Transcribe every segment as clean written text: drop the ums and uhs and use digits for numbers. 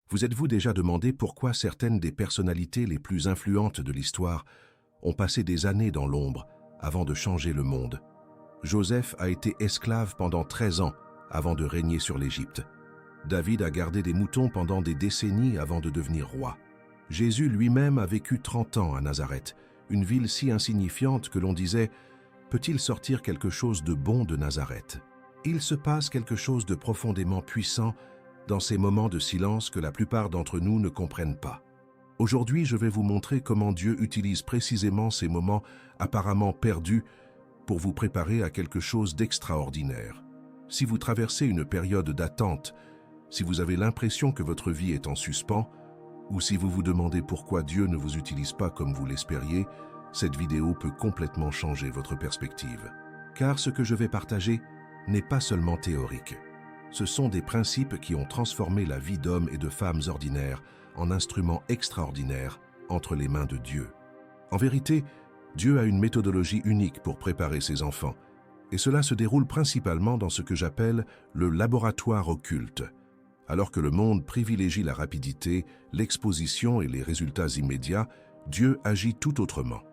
Vous êtes-vous déjà demandé pourquoi certaines des personnalités les plus influentes de l'histoire ont passé des années dans l'ombre avant de changer le monde? Joseph a été esclave pendant 13 ans avant de régner sur l'Égypte. David a gardé des moutons pendant des décennies avant de devenir roi. Jésus lui-même a vécu 30 ans à Nazareth, une ville si insignifiante que l'on disait « Peut-il sortir quelque chose de bon de Nazareth ?» Il se passe quelque chose de profondément puissant dans ces moments de silence que la plupart d'entre nous ne comprennent pas. Aujourd'hui, je vais vous montrer comment Dieu utilise précisément ces moments apparemment perdus pour vous préparer à quelque chose d'extraordinaire. Si vous traversez une période d'attente, si vous avez l'impression que votre vie est en suspens, ou si vous vous demandez pourquoi Dieu ne vous utilise pas comme vous l'espériez, cette vidéo peut complètement changer votre perspective. Car ce que je vais partager n'est pas seulement théorique. Ce sont des principes qui ont transformé la vie d'hommes et de femmes ordinaires en instruments extraordinaires entre les mains de Dieu. En vérité, Dieu a une méthodologie unique pour préparer ses enfants, et cela se déroule principalement dans ce que j'appelle le laboratoire occulte. Alors que le monde privilégie la rapidité, l'exposition et les résultats immédiats, Dieu agit tout autrement.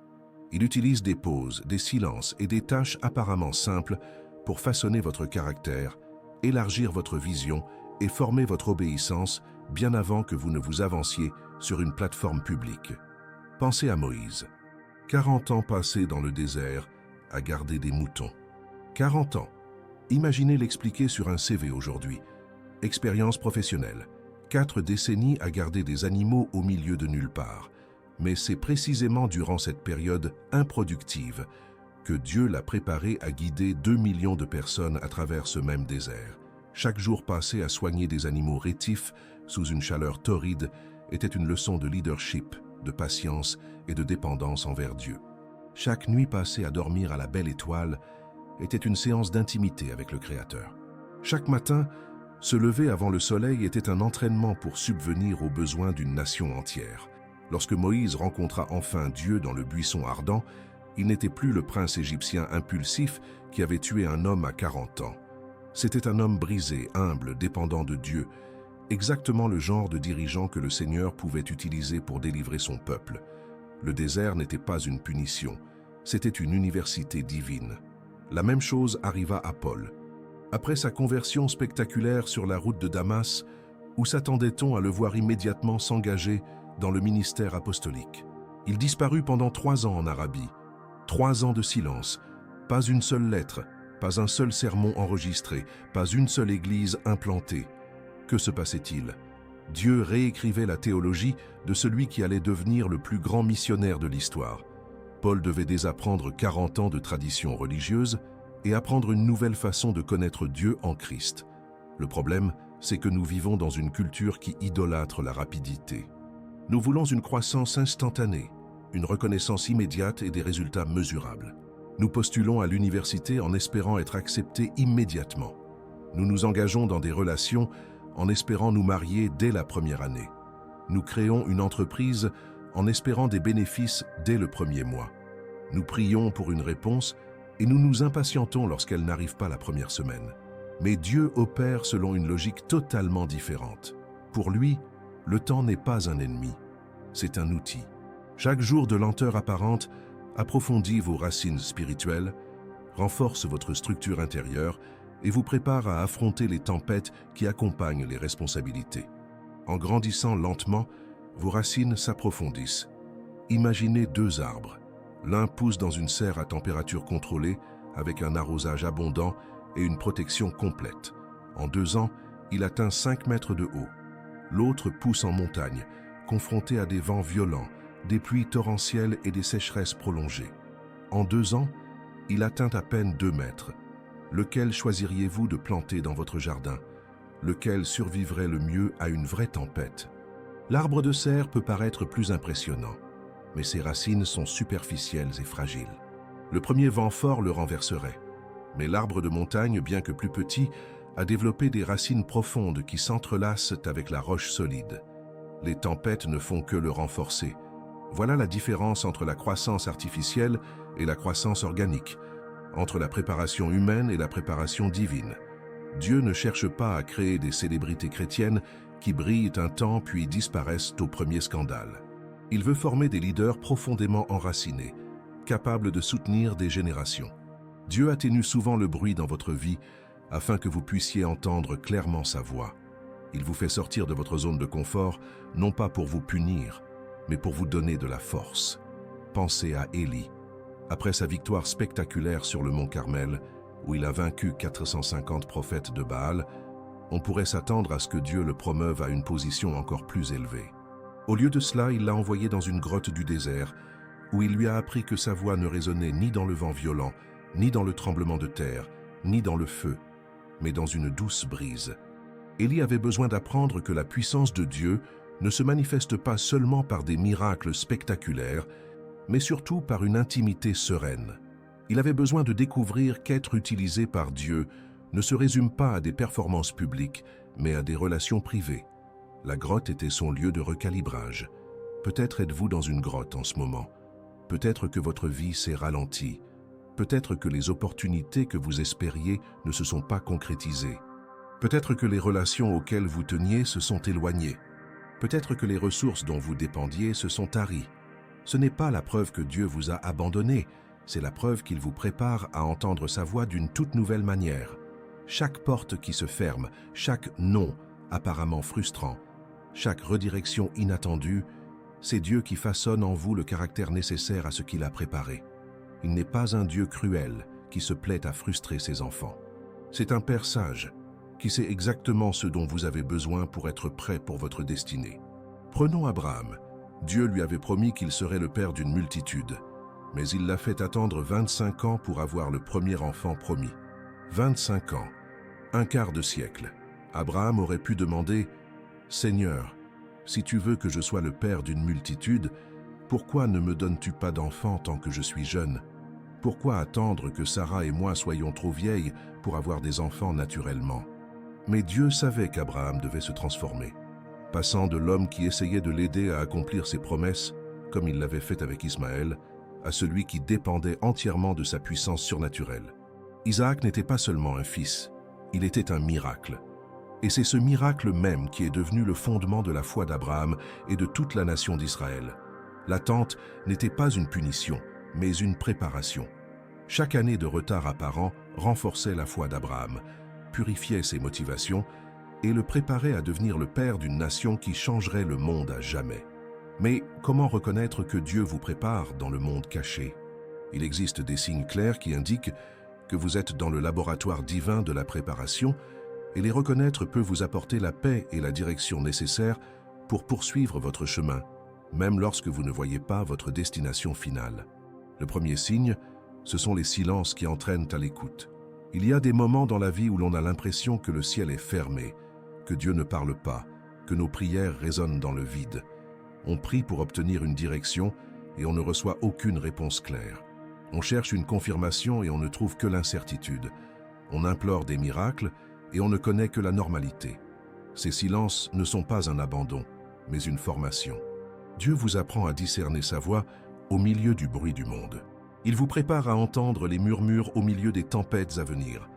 Il utilise des pauses, des silences et des tâches apparemment simples pour façonner votre caractère, élargir votre vision et former votre obéissance bien avant que vous ne vous avanciez sur une plateforme publique. Pensez à Moïse. 40 ans passés dans le désert à garder des moutons. 40 ans. Imaginez l'expliquer sur un CV aujourd'hui. Expérience professionnelle. 4 décennies à garder des animaux au milieu de nulle part. Mais c'est précisément durant cette période improductive que Dieu l'a préparé à guider 2 millions de personnes à travers ce même désert. Chaque jour passé à soigner des animaux rétifs sous une chaleur torride était une leçon de leadership, de patience et de dépendance envers Dieu. Chaque nuit passée à dormir à la belle étoile était une séance d'intimité avec le Créateur. Chaque matin, se lever avant le soleil était un entraînement pour subvenir aux besoins d'une nation entière. Lorsque Moïse rencontra enfin Dieu dans le buisson ardent, il n'était plus le prince égyptien impulsif qui avait tué un homme à 40 ans. C'était un homme brisé, humble, dépendant de Dieu, exactement le genre de dirigeant que le Seigneur pouvait utiliser pour délivrer son peuple. Le désert n'était pas une punition, c'était une université divine. La même chose arriva à Paul. Après sa conversion spectaculaire sur la route de Damas, où s'attendait-on à le voir immédiatement s'engager dans le ministère apostolique? Il disparut pendant 3 ans en Arabie. 3 ans de silence, pas une seule lettre, pas un seul sermon enregistré, pas une seule église implantée. Que se passait-il? Dieu réécrivait la théologie de celui qui allait devenir le plus grand missionnaire de l'histoire. Paul devait désapprendre 40 ans de tradition religieuse et apprendre une nouvelle façon de connaître Dieu en Christ. Le problème, c'est que nous vivons dans une culture qui idolâtre la rapidité. Nous voulons une croissance instantanée, une reconnaissance immédiate et des résultats mesurables. Nous postulons à l'université en espérant être acceptés immédiatement. Nous nous engageons dans des relations en espérant nous marier dès la première année. Nous créons une entreprise en espérant des bénéfices dès le premier mois. Nous prions pour une réponse et nous nous impatientons lorsqu'elle n'arrive pas la première semaine. Mais Dieu opère selon une logique totalement différente. Pour lui, le temps n'est pas un ennemi, c'est un outil. Chaque jour de lenteur apparente approfondit vos racines spirituelles, renforce votre structure intérieure et vous prépare à affronter les tempêtes qui accompagnent les responsabilités. En grandissant lentement, vos racines s'approfondissent. Imaginez 2 arbres. L'un pousse dans une serre à température contrôlée, avec un arrosage abondant et une protection complète. En 2 ans, il atteint 5 mètres de haut. L'autre pousse en montagne, confronté à des vents violents, des pluies torrentielles et des sécheresses prolongées. En 2 ans, il atteint à peine 2 mètres. Lequel choisiriez-vous de planter dans votre jardin? Lequel survivrait le mieux à une vraie tempête? L'arbre de serre peut paraître plus impressionnant, mais ses racines sont superficielles et fragiles. Le premier vent fort le renverserait. Mais l'arbre de montagne, bien que plus petit, a développé des racines profondes qui s'entrelacent avec la roche solide. Les tempêtes ne font que le renforcer. Voilà la différence entre la croissance artificielle et la croissance organique, entre la préparation humaine et la préparation divine. Dieu ne cherche pas à créer des célébrités chrétiennes, qui brillent un temps puis disparaissent au premier scandale. Il veut former des leaders profondément enracinés, capables de soutenir des générations. Dieu atténue souvent le bruit dans votre vie afin que vous puissiez entendre clairement sa voix. Il vous fait sortir de votre zone de confort, non pas pour vous punir, mais pour vous donner de la force. Pensez à Élie. Après sa victoire spectaculaire sur le mont Carmel, où il a vaincu 450 prophètes de Baal, on pourrait s'attendre à ce que Dieu le promeuve à une position encore plus élevée. Au lieu de cela, il l'a envoyé dans une grotte du désert, où il lui a appris que sa voix ne résonnait ni dans le vent violent, ni dans le tremblement de terre, ni dans le feu, mais dans une douce brise. Élie avait besoin d'apprendre que la puissance de Dieu ne se manifeste pas seulement par des miracles spectaculaires, mais surtout par une intimité sereine. Il avait besoin de découvrir qu'être utilisé par Dieu ne se résume pas à des performances publiques, mais à des relations privées. La grotte était son lieu de recalibrage. Peut-être êtes-vous dans une grotte en ce moment. Peut-être que votre vie s'est ralentie. Peut-être que les opportunités que vous espériez ne se sont pas concrétisées. Peut-être que les relations auxquelles vous teniez se sont éloignées. Peut-être que les ressources dont vous dépendiez se sont taries. Ce n'est pas la preuve que Dieu vous a abandonné, c'est la preuve qu'il vous prépare à entendre sa voix d'une toute nouvelle manière. Chaque porte qui se ferme, chaque non apparemment frustrant, chaque redirection inattendue, c'est Dieu qui façonne en vous le caractère nécessaire à ce qu'il a préparé. Il n'est pas un Dieu cruel qui se plaît à frustrer ses enfants. C'est un Père sage qui sait exactement ce dont vous avez besoin pour être prêt pour votre destinée. Prenons Abraham. Dieu lui avait promis qu'il serait le père d'une multitude, mais il l'a fait attendre 25 ans pour avoir le premier enfant promis. 25 ans, un quart de siècle. Abraham aurait pu demander « Seigneur, si tu veux que je sois le père d'une multitude, pourquoi ne me donnes-tu pas d'enfant tant que je suis jeune? Pourquoi attendre que Sarah et moi soyons trop vieilles pour avoir des enfants naturellement ?» Mais Dieu savait qu'Abraham devait se transformer, passant de l'homme qui essayait de l'aider à accomplir ses promesses, comme il l'avait fait avec Ismaël, à celui qui dépendait entièrement de sa puissance surnaturelle. Isaac n'était pas seulement un fils, il était un miracle. Et c'est ce miracle même qui est devenu le fondement de la foi d'Abraham et de toute la nation d'Israël. L'attente n'était pas une punition, mais une préparation. Chaque année de retard apparent renforçait la foi d'Abraham, purifiait ses motivations et le préparait à devenir le père d'une nation qui changerait le monde à jamais. Mais comment reconnaître que Dieu vous prépare dans le monde caché? Il existe des signes clairs qui indiquent que vous êtes dans le laboratoire divin de la préparation, et les reconnaître peut vous apporter la paix et la direction nécessaires pour poursuivre votre chemin, même lorsque vous ne voyez pas votre destination finale. Le premier signe, ce sont les silences qui entraînent à l'écoute. Il y a des moments dans la vie où l'on a l'impression que le ciel est fermé, que Dieu ne parle pas, que nos prières résonnent dans le vide. On prie pour obtenir une direction et on ne reçoit aucune réponse claire. On cherche une confirmation et on ne trouve que l'incertitude. On implore des miracles et on ne connaît que la normalité. Ces silences ne sont pas un abandon, mais une formation. Dieu vous apprend à discerner sa voix au milieu du bruit du monde. Il vous prépare à entendre les murmures au milieu des tempêtes à venir.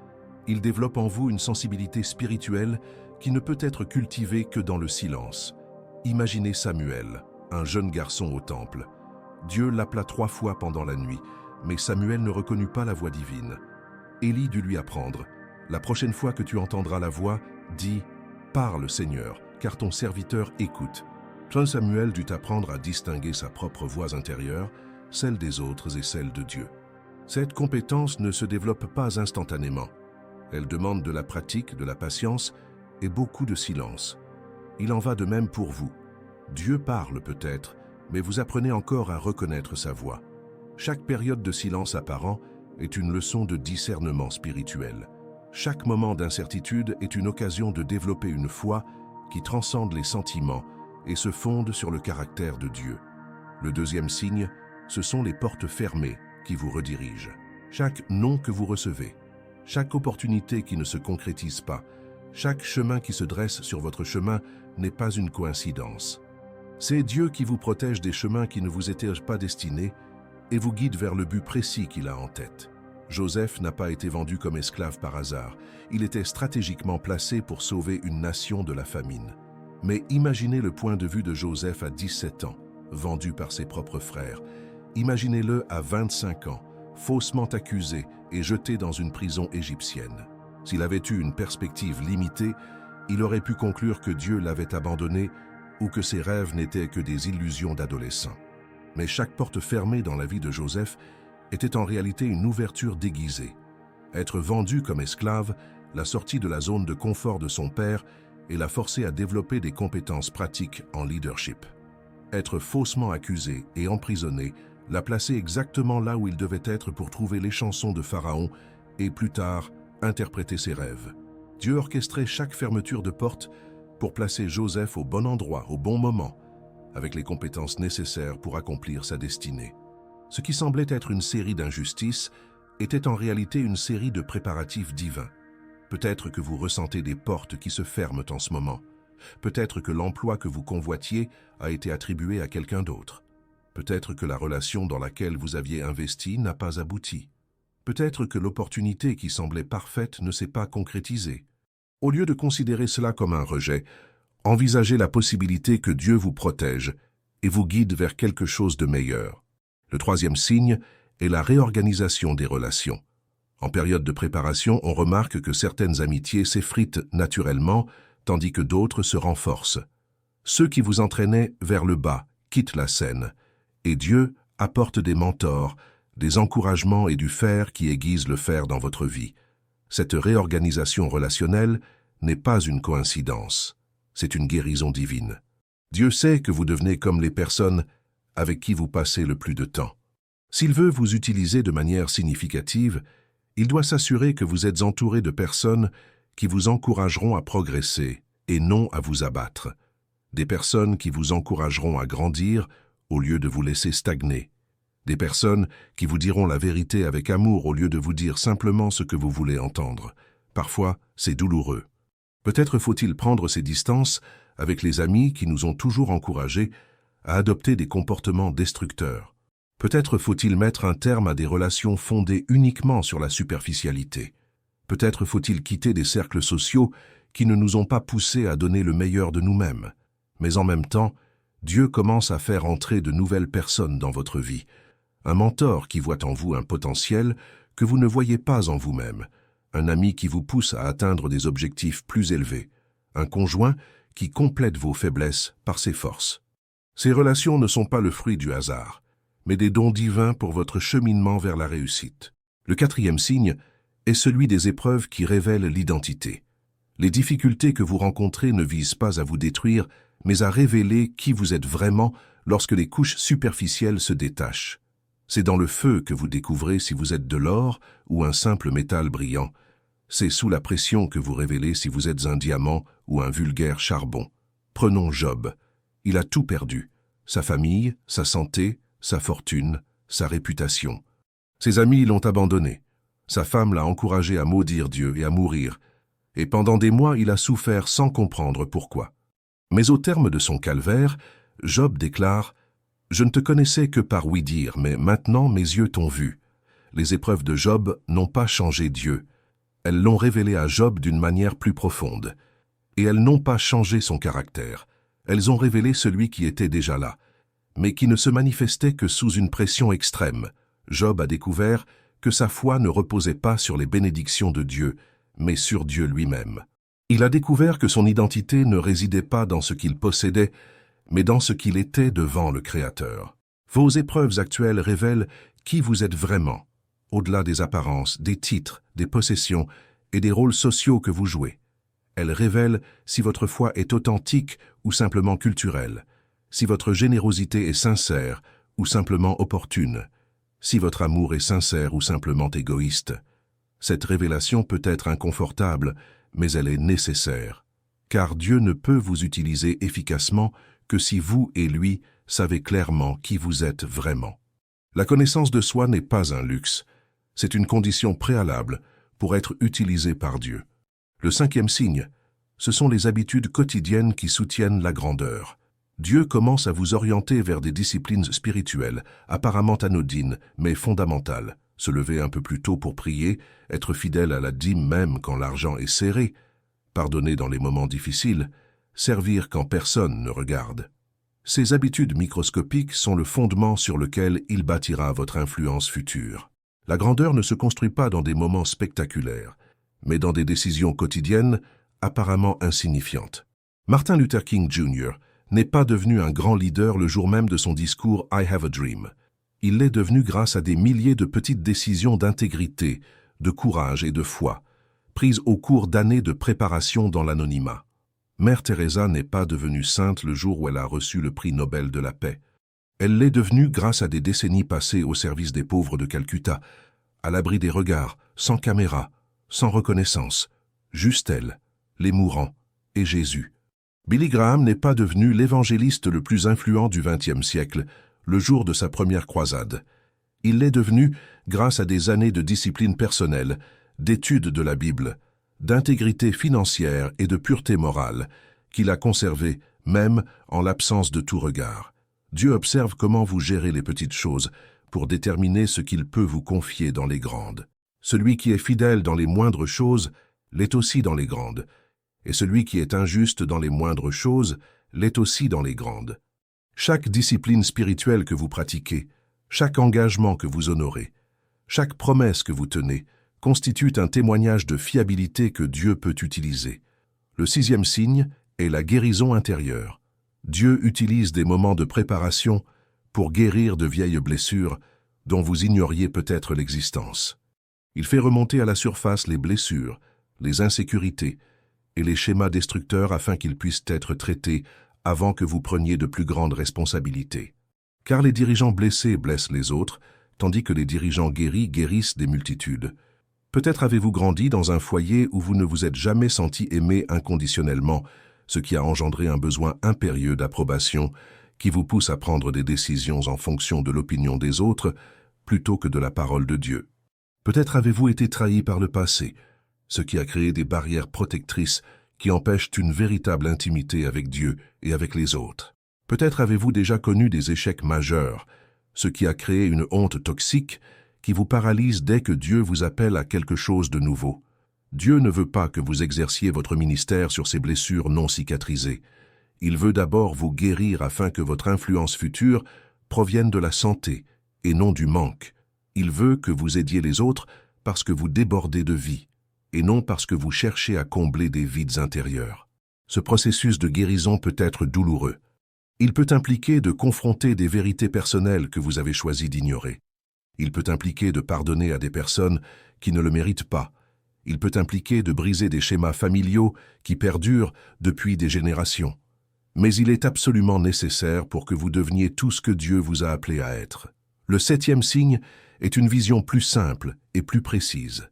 Il développe en vous une sensibilité spirituelle qui ne peut être cultivée que dans le silence. Imaginez Samuel, un jeune garçon au temple. Dieu l'appela 3 fois pendant la nuit, mais Samuel ne reconnut pas la voix divine. Élie dut lui apprendre. La prochaine fois que tu entendras la voix, dis « Parle, Seigneur, car ton serviteur écoute ». Samuel dut apprendre à distinguer sa propre voix intérieure, celle des autres et celle de Dieu. Cette compétence ne se développe pas instantanément. Elle demande de la pratique, de la patience et beaucoup de silence. Il en va de même pour vous. Dieu parle peut-être, mais vous apprenez encore à reconnaître sa voix. Chaque période de silence apparent est une leçon de discernement spirituel. Chaque moment d'incertitude est une occasion de développer une foi qui transcende les sentiments et se fonde sur le caractère de Dieu. Le deuxième signe, ce sont les portes fermées qui vous redirigent. Chaque non que vous recevez, chaque opportunité qui ne se concrétise pas, chaque chemin qui se dresse sur votre chemin n'est pas une coïncidence. C'est Dieu qui vous protège des chemins qui ne vous étaient pas destinés et vous guide vers le but précis qu'il a en tête. Joseph n'a pas été vendu comme esclave par hasard. Il était stratégiquement placé pour sauver une nation de la famine. Mais imaginez le point de vue de Joseph à 17 ans, vendu par ses propres frères. Imaginez-le à 25 ans, faussement accusé et jeté dans une prison égyptienne. S'il avait eu une perspective limitée, il aurait pu conclure que Dieu l'avait abandonné ou que ses rêves n'étaient que des illusions d'adolescent. Mais chaque porte fermée dans la vie de Joseph était en réalité une ouverture déguisée. Être vendu comme esclave l'a sorti de la zone de confort de son père et l'a forcé à développer des compétences pratiques en leadership. Être faussement accusé et emprisonné l'a placé exactement là où il devait être pour trouver les chansons de Pharaon et plus tard interpréter ses rêves. Dieu orchestrait chaque fermeture de porte pour placer Joseph au bon endroit, au bon moment, avec les compétences nécessaires pour accomplir sa destinée. Ce qui semblait être une série d'injustices était en réalité une série de préparatifs divins. Peut-être que vous ressentez des portes qui se ferment en ce moment. Peut-être que l'emploi que vous convoitiez a été attribué à quelqu'un d'autre. Peut-être que la relation dans laquelle vous aviez investi n'a pas abouti. Peut-être que l'opportunité qui semblait parfaite ne s'est pas concrétisée. Au lieu de considérer cela comme un rejet, envisagez la possibilité que Dieu vous protège et vous guide vers quelque chose de meilleur. Le troisième signe est la réorganisation des relations. En période de préparation, on remarque que certaines amitiés s'effritent naturellement, tandis que d'autres se renforcent. Ceux qui vous entraînaient vers le bas quittent la scène, et Dieu apporte des mentors, des encouragements et du fer qui aiguisent le fer dans votre vie. Cette réorganisation relationnelle n'est pas une coïncidence, c'est une guérison divine. Dieu sait que vous devenez comme les personnes avec qui vous passez le plus de temps. S'il veut vous utiliser de manière significative, il doit s'assurer que vous êtes entouré de personnes qui vous encourageront à progresser et non à vous abattre. Des personnes qui vous encourageront à grandir au lieu de vous laisser stagner. Des personnes qui vous diront la vérité avec amour au lieu de vous dire simplement ce que vous voulez entendre. Parfois, c'est douloureux. Peut-être faut-il prendre ses distances avec les amis qui nous ont toujours encouragés à adopter des comportements destructeurs. Peut-être faut-il mettre un terme à des relations fondées uniquement sur la superficialité. Peut-être faut-il quitter des cercles sociaux qui ne nous ont pas poussés à donner le meilleur de nous-mêmes. Mais en même temps, Dieu commence à faire entrer de nouvelles personnes dans votre vie. Un mentor qui voit en vous un potentiel que vous ne voyez pas en vous-même. Un ami qui vous pousse à atteindre des objectifs plus élevés. Un conjoint qui complète vos faiblesses par ses forces. Ces relations ne sont pas le fruit du hasard, mais des dons divins pour votre cheminement vers la réussite. Le quatrième signe est celui des épreuves qui révèlent l'identité. Les difficultés que vous rencontrez ne visent pas à vous détruire, mais à révéler qui vous êtes vraiment lorsque les couches superficielles se détachent. C'est dans le feu que vous découvrez si vous êtes de l'or ou un simple métal brillant. C'est sous la pression que vous révélez si vous êtes un diamant ou un vulgaire charbon. Prenons Job. Il a tout perdu. Sa famille, sa santé, sa fortune, sa réputation. Ses amis l'ont abandonné. Sa femme l'a encouragé à maudire Dieu et à mourir. Et pendant des mois, il a souffert sans comprendre pourquoi. Mais au terme de son calvaire, Job déclare « Je ne te connaissais que par ouï-dire, mais maintenant mes yeux t'ont vu. » Les épreuves de Job n'ont pas changé Dieu. Elles l'ont révélé à Job d'une manière plus profonde. Et elles n'ont pas changé son caractère. Elles ont révélé celui qui était déjà là, mais qui ne se manifestait que sous une pression extrême. Job a découvert que sa foi ne reposait pas sur les bénédictions de Dieu, mais sur Dieu lui-même. Il a découvert que son identité ne résidait pas dans ce qu'il possédait, mais dans ce qu'il était devant le Créateur. Vos épreuves actuelles révèlent qui vous êtes vraiment, au-delà des apparences, des titres, des possessions et des rôles sociaux que vous jouez. Elles révèlent si votre foi est authentique ou simplement culturelle, si votre générosité est sincère ou simplement opportune, si votre amour est sincère ou simplement égoïste. Cette révélation peut être inconfortable, mais elle est nécessaire, car Dieu ne peut vous utiliser efficacement que si vous et lui savez clairement qui vous êtes vraiment. La connaissance de soi n'est pas un luxe, c'est une condition préalable pour être utilisé par Dieu. Le cinquième signe, ce sont les habitudes quotidiennes qui soutiennent la grandeur. Dieu commence à vous orienter vers des disciplines spirituelles, apparemment anodines, mais fondamentales. Se lever un peu plus tôt pour prier, être fidèle à la dîme même quand l'argent est serré, pardonner dans les moments difficiles, servir quand personne ne regarde. Ces habitudes microscopiques sont le fondement sur lequel il bâtira votre influence future. La grandeur ne se construit pas dans des moments spectaculaires, mais dans des décisions quotidiennes apparemment insignifiantes. Martin Luther King Jr. n'est pas devenu un grand leader le jour même de son discours « I have a dream ». Il l'est devenu grâce à des milliers de petites décisions d'intégrité, de courage et de foi, prises au cours d'années de préparation dans l'anonymat. Mère Teresa n'est pas devenue sainte le jour où elle a reçu le prix Nobel de la paix. Elle l'est devenue grâce à des décennies passées au service des pauvres de Calcutta, à l'abri des regards, sans caméra, sans reconnaissance, juste elle, les mourants et Jésus. Billy Graham n'est pas devenu l'évangéliste le plus influent du XXe siècle, le jour de sa première croisade. Il l'est devenu grâce à des années de discipline personnelle, d'études de la Bible, d'intégrité financière et de pureté morale, qu'il a conservé même en l'absence de tout regard. Dieu observe comment vous gérez les petites choses pour déterminer ce qu'il peut vous confier dans les grandes. Celui qui est fidèle dans les moindres choses l'est aussi dans les grandes, et celui qui est injuste dans les moindres choses l'est aussi dans les grandes. Chaque discipline spirituelle que vous pratiquez, chaque engagement que vous honorez, chaque promesse que vous tenez, constitue un témoignage de fiabilité que Dieu peut utiliser. Le 6e signe est la guérison intérieure. Dieu utilise des moments de préparation pour guérir de vieilles blessures dont vous ignoriez peut-être l'existence. Il fait remonter à la surface les blessures, les insécurités et les schémas destructeurs afin qu'ils puissent être traités avant que vous preniez de plus grandes responsabilités. Car les dirigeants blessés blessent les autres, tandis que les dirigeants guéris guérissent des multitudes. Peut-être avez-vous grandi dans un foyer où vous ne vous êtes jamais senti aimé inconditionnellement, ce qui a engendré un besoin impérieux d'approbation qui vous pousse à prendre des décisions en fonction de l'opinion des autres plutôt que de la parole de Dieu. Peut-être avez-vous été trahi par le passé, ce qui a créé des barrières protectrices qui empêchent une véritable intimité avec Dieu et avec les autres. Peut-être avez-vous déjà connu des échecs majeurs, ce qui a créé une honte toxique qui vous paralyse dès que Dieu vous appelle à quelque chose de nouveau. Dieu ne veut pas que vous exerciez votre ministère sur ces blessures non cicatrisées. Il veut d'abord vous guérir afin que votre influence future provienne de la santé et non du manque. Il veut que vous aidiez les autres parce que vous débordez de vie, et non parce que vous cherchez à combler des vides intérieurs. Ce processus de guérison peut être douloureux. Il peut impliquer de confronter des vérités personnelles que vous avez choisi d'ignorer. Il peut impliquer de pardonner à des personnes qui ne le méritent pas. Il peut impliquer de briser des schémas familiaux qui perdurent depuis des générations. Mais il est absolument nécessaire pour que vous deveniez tout ce que Dieu vous a appelé à être. Le 7e signe est une vision plus simple et plus précise.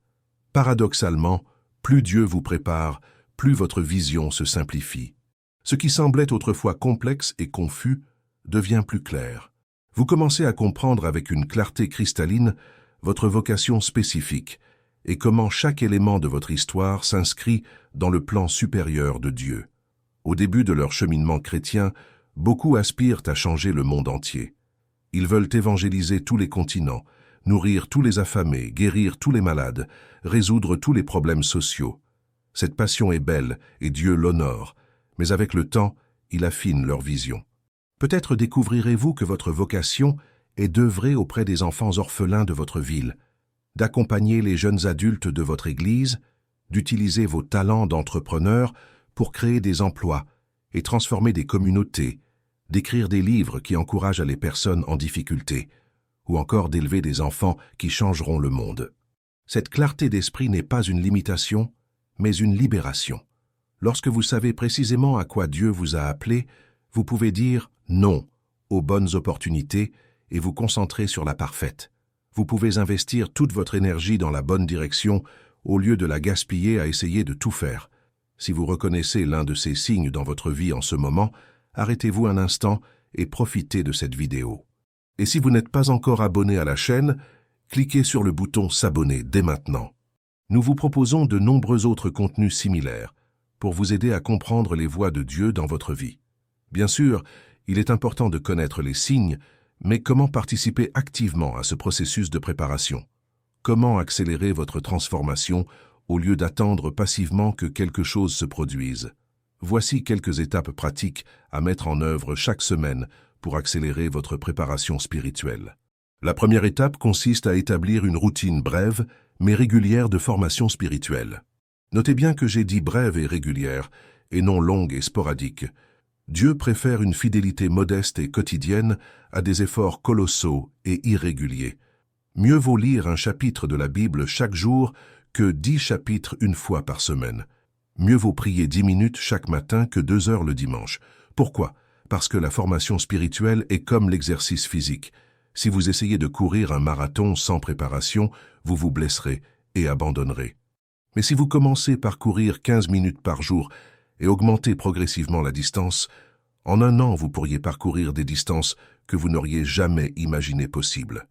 Paradoxalement, plus Dieu vous prépare, plus votre vision se simplifie. Ce qui semblait autrefois complexe et confus devient plus clair. Vous commencez à comprendre avec une clarté cristalline votre vocation spécifique et comment chaque élément de votre histoire s'inscrit dans le plan supérieur de Dieu. Au début de leur cheminement chrétien, beaucoup aspirent à changer le monde entier. Ils veulent évangéliser tous les continents, nourrir tous les affamés, guérir tous les malades, résoudre tous les problèmes sociaux. Cette passion est belle et Dieu l'honore, mais avec le temps, il affine leur vision. Peut-être découvrirez-vous que votre vocation est d'œuvrer auprès des enfants orphelins de votre ville, d'accompagner les jeunes adultes de votre église, d'utiliser vos talents d'entrepreneur pour créer des emplois et transformer des communautés, d'écrire des livres qui encouragent les personnes en difficulté, ou encore d'élever des enfants qui changeront le monde. Cette clarté d'esprit n'est pas une limitation, mais une libération. Lorsque vous savez précisément à quoi Dieu vous a appelé, vous pouvez dire non aux bonnes opportunités et vous concentrer sur la parfaite. Vous pouvez investir toute votre énergie dans la bonne direction au lieu de la gaspiller à essayer de tout faire. Si vous reconnaissez l'un de ces signes dans votre vie en ce moment, arrêtez-vous un instant et profitez de cette vidéo. Et si vous n'êtes pas encore abonné à la chaîne, cliquez sur le bouton s'abonner dès maintenant. Nous vous proposons de nombreux autres contenus similaires pour vous aider à comprendre les voies de Dieu dans votre vie. Bien sûr, il est important de connaître les signes, mais comment participer activement à ce processus de préparation? Comment accélérer votre transformation au lieu d'attendre passivement que quelque chose se produise? Voici quelques étapes pratiques à mettre en œuvre chaque semaine pour accélérer votre préparation spirituelle. La première étape consiste à établir une routine brève mais régulière de formation spirituelle. Notez bien que j'ai dit brève et régulière, et non longue et sporadique. Dieu préfère une fidélité modeste et quotidienne à des efforts colossaux et irréguliers. Mieux vaut lire un chapitre de la Bible chaque jour que 10 chapitres une fois par semaine. Mieux vaut prier 10 minutes chaque matin que 2 heures le dimanche. Pourquoi? Parce que la formation spirituelle est comme l'exercice physique. Si vous essayez de courir un marathon sans préparation, vous vous blesserez et abandonnerez. Mais si vous commencez par courir 15 minutes par jour et augmentez progressivement la distance, en un an vous pourriez parcourir des distances que vous n'auriez jamais imaginées possibles.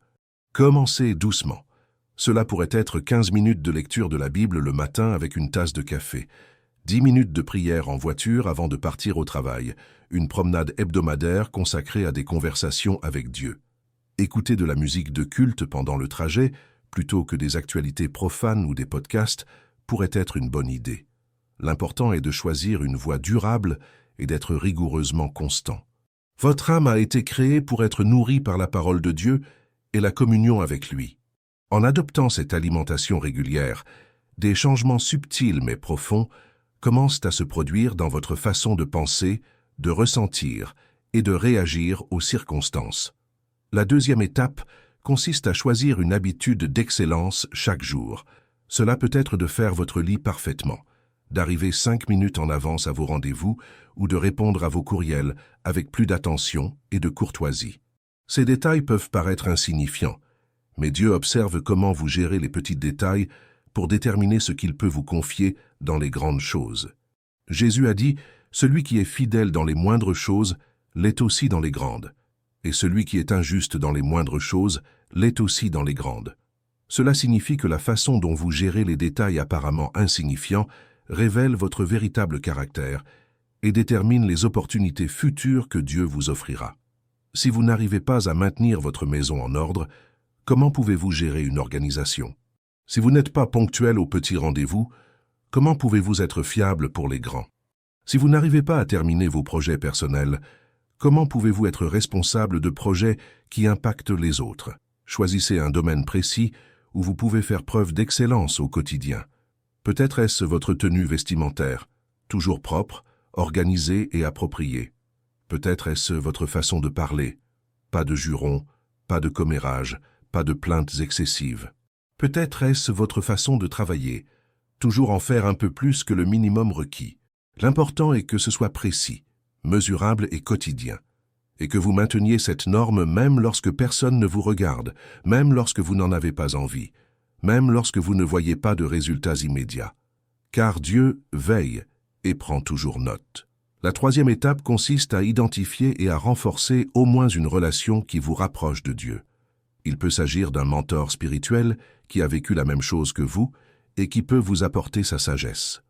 Commencez doucement. Cela pourrait être 15 minutes de lecture de la Bible le matin avec une tasse de café, 10 minutes de prière en voiture avant de partir au travail, une promenade hebdomadaire consacrée à des conversations avec Dieu. Écouter de la musique de culte pendant le trajet, plutôt que des actualités profanes ou des podcasts, pourrait être une bonne idée. L'important est de choisir une voie durable et d'être rigoureusement constant. Votre âme a été créée pour être nourrie par la parole de Dieu et la communion avec lui. En adoptant cette alimentation régulière, des changements subtils mais profonds commencent à se produire dans votre façon de penser, de ressentir et de réagir aux circonstances. La deuxième étape consiste à choisir une habitude d'excellence chaque jour. Cela peut être de faire votre lit parfaitement, d'arriver 5 minutes en avance à vos rendez-vous ou de répondre à vos courriels avec plus d'attention et de courtoisie. Ces détails peuvent paraître insignifiants, mais Dieu observe comment vous gérez les petits détails pour déterminer ce qu'il peut vous confier dans les grandes choses. Jésus a dit « Celui qui est fidèle dans les moindres choses l'est aussi dans les grandes, et celui qui est injuste dans les moindres choses l'est aussi dans les grandes. » Cela signifie que la façon dont vous gérez les détails apparemment insignifiants révèle votre véritable caractère et détermine les opportunités futures que Dieu vous offrira. Si vous n'arrivez pas à maintenir votre maison en ordre, comment pouvez-vous gérer une organisation? Si vous n'êtes pas ponctuel aux petits rendez-vous, comment pouvez-vous être fiable pour les grands? Si vous n'arrivez pas à terminer vos projets personnels, comment pouvez-vous être responsable de projets qui impactent les autres? Choisissez un domaine précis où vous pouvez faire preuve d'excellence au quotidien. Peut-être est-ce votre tenue vestimentaire, toujours propre, organisée et appropriée. Peut-être est-ce votre façon de parler, pas de jurons, pas de commérages, pas de plaintes excessives. Peut-être est-ce votre façon de travailler, toujours en faire un peu plus que le minimum requis. L'important est que ce soit précis, mesurable et quotidien, et que vous mainteniez cette norme même lorsque personne ne vous regarde, même lorsque vous n'en avez pas envie, même lorsque vous ne voyez pas de résultats immédiats. Car Dieu veille et prend toujours note. La troisième étape consiste à identifier et à renforcer au moins une relation qui vous rapproche de Dieu. Il peut s'agir d'un mentor spirituel qui a vécu la même chose que vous et qui peut vous apporter sa sagesse.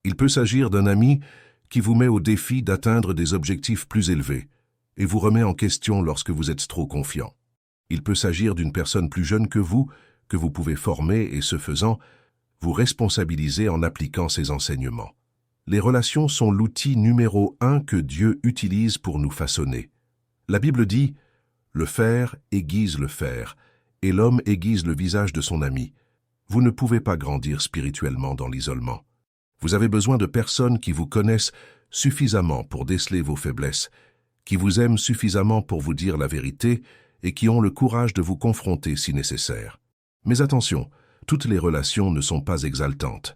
Il peut s'agir d'un ami qui vous met au défi d'atteindre des objectifs plus élevés et vous remet en question lorsque vous êtes trop confiant. Il peut s'agir d'une personne plus jeune que vous pouvez former et, ce faisant, vous responsabiliser en appliquant ses enseignements. Les relations sont l'outil numéro 1 que Dieu utilise pour nous façonner. La Bible dit « Le fer aiguise le fer, et l'homme aiguise le visage de son ami ». Vous ne pouvez pas grandir spirituellement dans l'isolement. Vous avez besoin de personnes qui vous connaissent suffisamment pour déceler vos faiblesses, qui vous aiment suffisamment pour vous dire la vérité et qui ont le courage de vous confronter si nécessaire. Mais attention, toutes les relations ne sont pas exaltantes.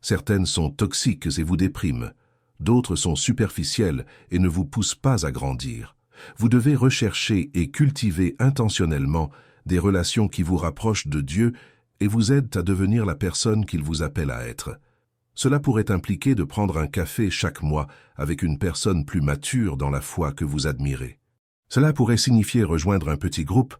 Certaines sont toxiques et vous dépriment. D'autres sont superficielles et ne vous poussent pas à grandir. Vous devez rechercher et cultiver intentionnellement des relations qui vous rapprochent de Dieu et vous aident à devenir la personne qu'il vous appelle à être. Cela pourrait impliquer de prendre un café chaque mois avec une personne plus mature dans la foi que vous admirez. Cela pourrait signifier rejoindre un petit groupe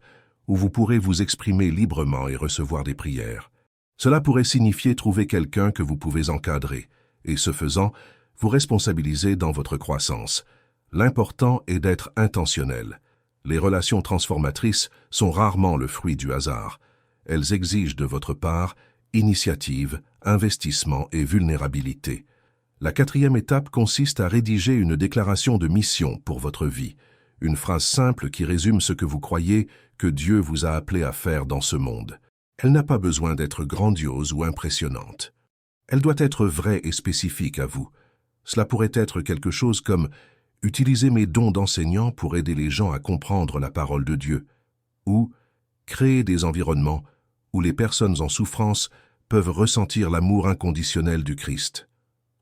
où vous pourrez vous exprimer librement et recevoir des prières. Cela pourrait signifier trouver quelqu'un que vous pouvez encadrer et, ce faisant, vous responsabiliser dans votre croissance. L'important est d'être intentionnel. Les relations transformatrices sont rarement le fruit du hasard. Elles exigent de votre part initiative, investissement et vulnérabilité. La quatrième étape consiste à rédiger une déclaration de mission pour votre vie, une phrase simple qui résume ce que vous croyez que Dieu vous a appelé à faire dans ce monde. Elle n'a pas besoin d'être grandiose ou impressionnante. Elle doit être vraie et spécifique à vous. Cela pourrait être quelque chose comme « Utiliser mes dons d'enseignant pour aider les gens à comprendre la parole de Dieu » ou « Créer des environnements où les personnes en souffrance peuvent ressentir l'amour inconditionnel du Christ »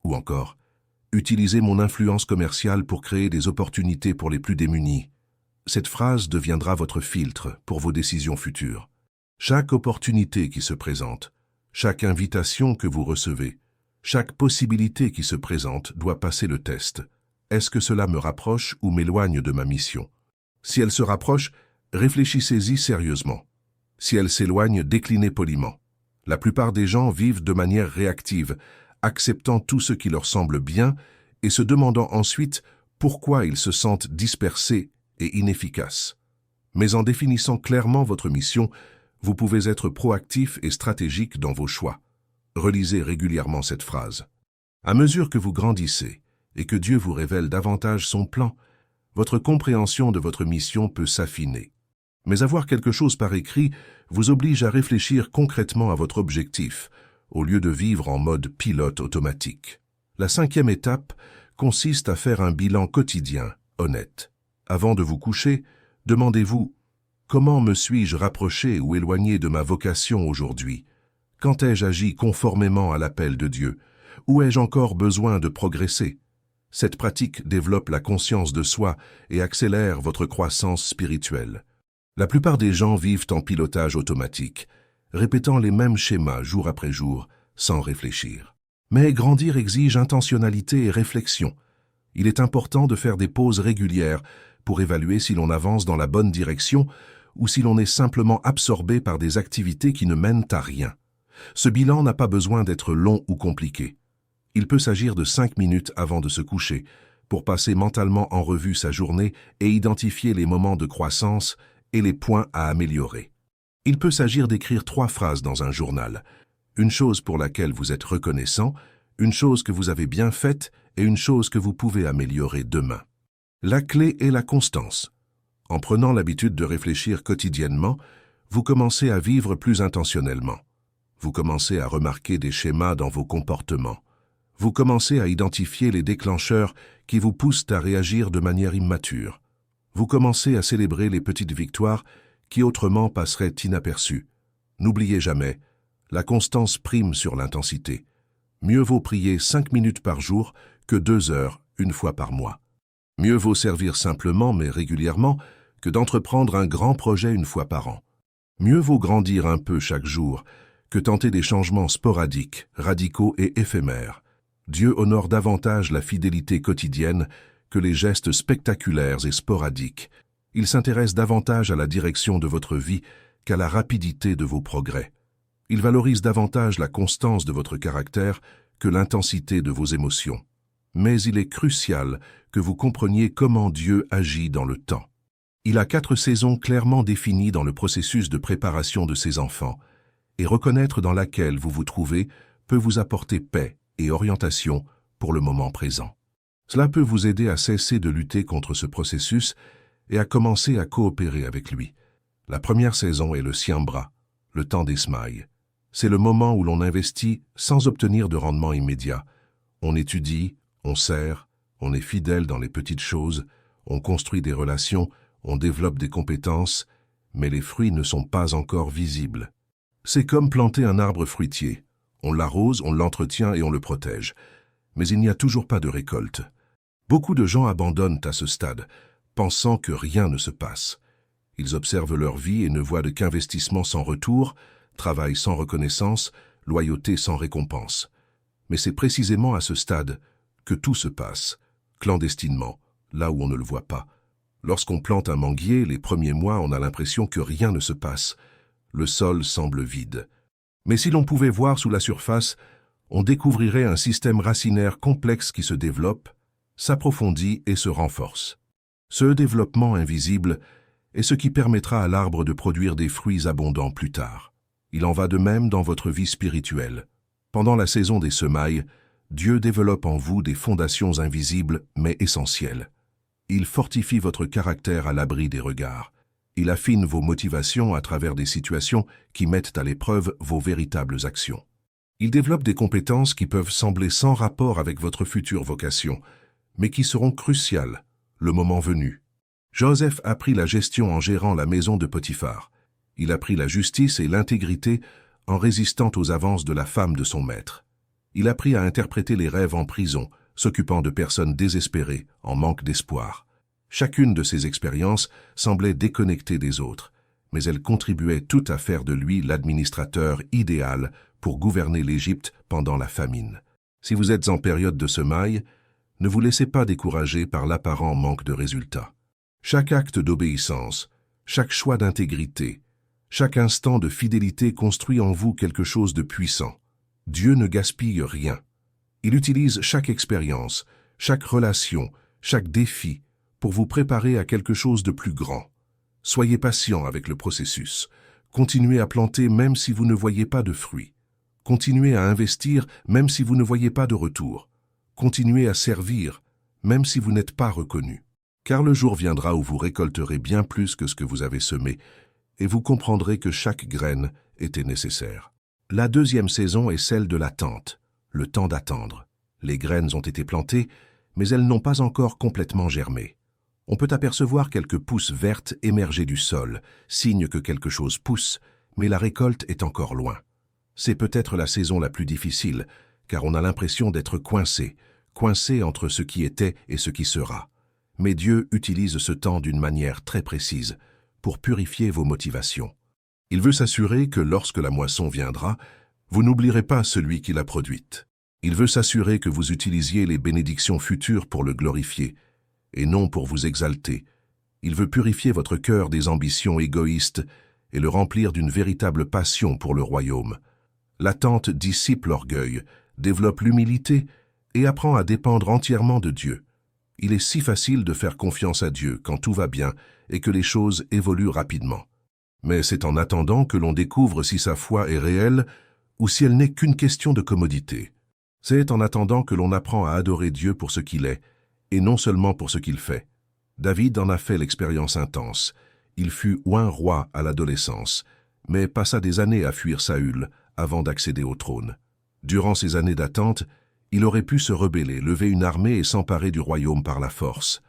ou encore « Utiliser mon influence commerciale pour créer des opportunités pour les plus démunis ». Cette phrase deviendra votre filtre pour vos décisions futures. Chaque opportunité qui se présente, chaque invitation que vous recevez, chaque possibilité qui se présente doit passer le test. Est-ce que cela me rapproche ou m'éloigne de ma mission? Si elle se rapproche, réfléchissez-y sérieusement. Si elle s'éloigne, déclinez poliment. La plupart des gens vivent de manière réactive, acceptant tout ce qui leur semble bien et se demandant ensuite pourquoi ils se sentent dispersés et inefficaces. Mais en définissant clairement votre mission, vous pouvez être proactif et stratégique dans vos choix. Relisez régulièrement cette phrase. À mesure que vous grandissez et que Dieu vous révèle davantage son plan, votre compréhension de votre mission peut s'affiner. Mais avoir quelque chose par écrit vous oblige à réfléchir concrètement à votre objectif, au lieu de vivre en mode pilote automatique. La cinquième étape consiste à faire un bilan quotidien, honnête. Avant de vous coucher, demandez-vous « Comment me suis-je rapproché ou éloigné de ma vocation aujourd'hui? Quand ai-je agi conformément à l'appel de Dieu? Où ai-je encore besoin de progresser ?» Cette pratique développe la conscience de soi et accélère votre croissance spirituelle. La plupart des gens vivent en pilotage automatique, répétant les mêmes schémas jour après jour, sans réfléchir. Mais grandir exige intentionnalité et réflexion. Il est important de faire des pauses régulières pour évaluer si l'on avance dans la bonne direction ou si l'on est simplement absorbé par des activités qui ne mènent à rien. Ce bilan n'a pas besoin d'être long ou compliqué. Il peut s'agir de 5 minutes avant de se coucher, pour passer mentalement en revue sa journée et identifier les moments de croissance et les points à améliorer. Il peut s'agir d'écrire 3 phrases dans un journal. Une chose pour laquelle vous êtes reconnaissant, une chose que vous avez bien faite et une chose que vous pouvez améliorer demain. La clé est la constance. En prenant l'habitude de réfléchir quotidiennement, vous commencez à vivre plus intentionnellement. Vous commencez à remarquer des schémas dans vos comportements. Vous commencez à identifier les déclencheurs qui vous poussent à réagir de manière immature. Vous commencez à célébrer les petites victoires qui autrement passeraient inaperçues. N'oubliez jamais, la constance prime sur l'intensité. Mieux vaut prier 5 minutes par jour que 2 heures une fois par mois. Mieux vaut servir simplement mais régulièrement que d'entreprendre un grand projet une fois par an. Mieux vaut grandir un peu chaque jour que tenter des changements sporadiques, radicaux et éphémères. Dieu honore davantage la fidélité quotidienne que les gestes spectaculaires et sporadiques. Il s'intéresse davantage à la direction de votre vie qu'à la rapidité de vos progrès. Il valorise davantage la constance de votre caractère que l'intensité de vos émotions. Mais il est crucial que vous compreniez comment Dieu agit dans le temps. Il a 4 saisons clairement définies dans le processus de préparation de ses enfants, et reconnaître dans laquelle vous vous trouvez peut vous apporter paix et orientation pour le moment présent. Cela peut vous aider à cesser de lutter contre ce processus et à commencer à coopérer avec lui. La première saison est le siembra, le temps des semailles. C'est le moment où l'on investit sans obtenir de rendement immédiat. On étudie, on sert, on est fidèle dans les petites choses, on construit des relations, on développe des compétences, mais les fruits ne sont pas encore visibles. C'est comme planter un arbre fruitier. On l'arrose, on l'entretient et on le protège. Mais il n'y a toujours pas de récolte. Beaucoup de gens abandonnent à ce stade, pensant que rien ne se passe. Ils observent leur vie et ne voient qu'investissement sans retour, travail sans reconnaissance, loyauté sans récompense. Mais c'est précisément à ce stade que tout se passe, clandestinement, là où on ne le voit pas. Lorsqu'on plante un manguier, les premiers mois, on a l'impression que rien ne se passe. Le sol semble vide. Mais si l'on pouvait voir sous la surface, on découvrirait un système racinaire complexe qui se développe, s'approfondit et se renforce. Ce développement invisible est ce qui permettra à l'arbre de produire des fruits abondants plus tard. Il en va de même dans votre vie spirituelle. Pendant la saison des semailles, Dieu développe en vous des fondations invisibles mais essentielles. Il fortifie votre caractère à l'abri des regards. Il affine vos motivations à travers des situations qui mettent à l'épreuve vos véritables actions. Il développe des compétences qui peuvent sembler sans rapport avec votre future vocation, mais qui seront cruciales, le moment venu. Joseph apprit la gestion en gérant la maison de Potiphar. Il apprit la justice et l'intégrité en résistant aux avances de la femme de son maître. Il apprit à interpréter les rêves en prison, s'occupant de personnes désespérées, en manque d'espoir. Chacune de ces expériences semblait déconnectée des autres, mais elles contribuaient toutes à faire de lui l'administrateur idéal pour gouverner l'Égypte pendant la famine. Si vous êtes en période de semaille, ne vous laissez pas décourager par l'apparent manque de résultats. Chaque acte d'obéissance, chaque choix d'intégrité, chaque instant de fidélité construit en vous quelque chose de puissant. Dieu ne gaspille rien. Il utilise chaque expérience, chaque relation, chaque défi pour vous préparer à quelque chose de plus grand. Soyez patient avec le processus. Continuez à planter même si vous ne voyez pas de fruits. Continuez à investir même si vous ne voyez pas de retour. Continuez à servir même si vous n'êtes pas reconnu. Car le jour viendra où vous récolterez bien plus que ce que vous avez semé, et vous comprendrez que chaque graine était nécessaire. La deuxième saison est celle de l'attente, le temps d'attendre. Les graines ont été plantées, mais elles n'ont pas encore complètement germé. On peut apercevoir quelques pousses vertes émerger du sol, signe que quelque chose pousse, mais la récolte est encore loin. C'est peut-être la saison la plus difficile, car on a l'impression d'être coincé entre ce qui était et ce qui sera. Mais Dieu utilise ce temps d'une manière très précise pour purifier vos motivations. Il veut s'assurer que lorsque la moisson viendra, vous n'oublierez pas celui qui l'a produite. Il veut s'assurer que vous utilisiez les bénédictions futures pour le glorifier, et non pour vous exalter. Il veut purifier votre cœur des ambitions égoïstes et le remplir d'une véritable passion pour le royaume. L'attente dissipe l'orgueil, développe l'humilité et apprend à dépendre entièrement de Dieu. Il est si facile de faire confiance à Dieu quand tout va bien et que les choses évoluent rapidement. Mais c'est en attendant que l'on découvre si sa foi est réelle ou si elle n'est qu'une question de commodité. C'est en attendant que l'on apprend à adorer Dieu pour ce qu'il est, et non seulement pour ce qu'il fait. David en a fait l'expérience intense. Il fut oint roi à l'adolescence, mais passa des années à fuir Saül avant d'accéder au trône. Durant ces années d'attente, il aurait pu se rebeller, lever une armée et s'emparer du royaume par la force.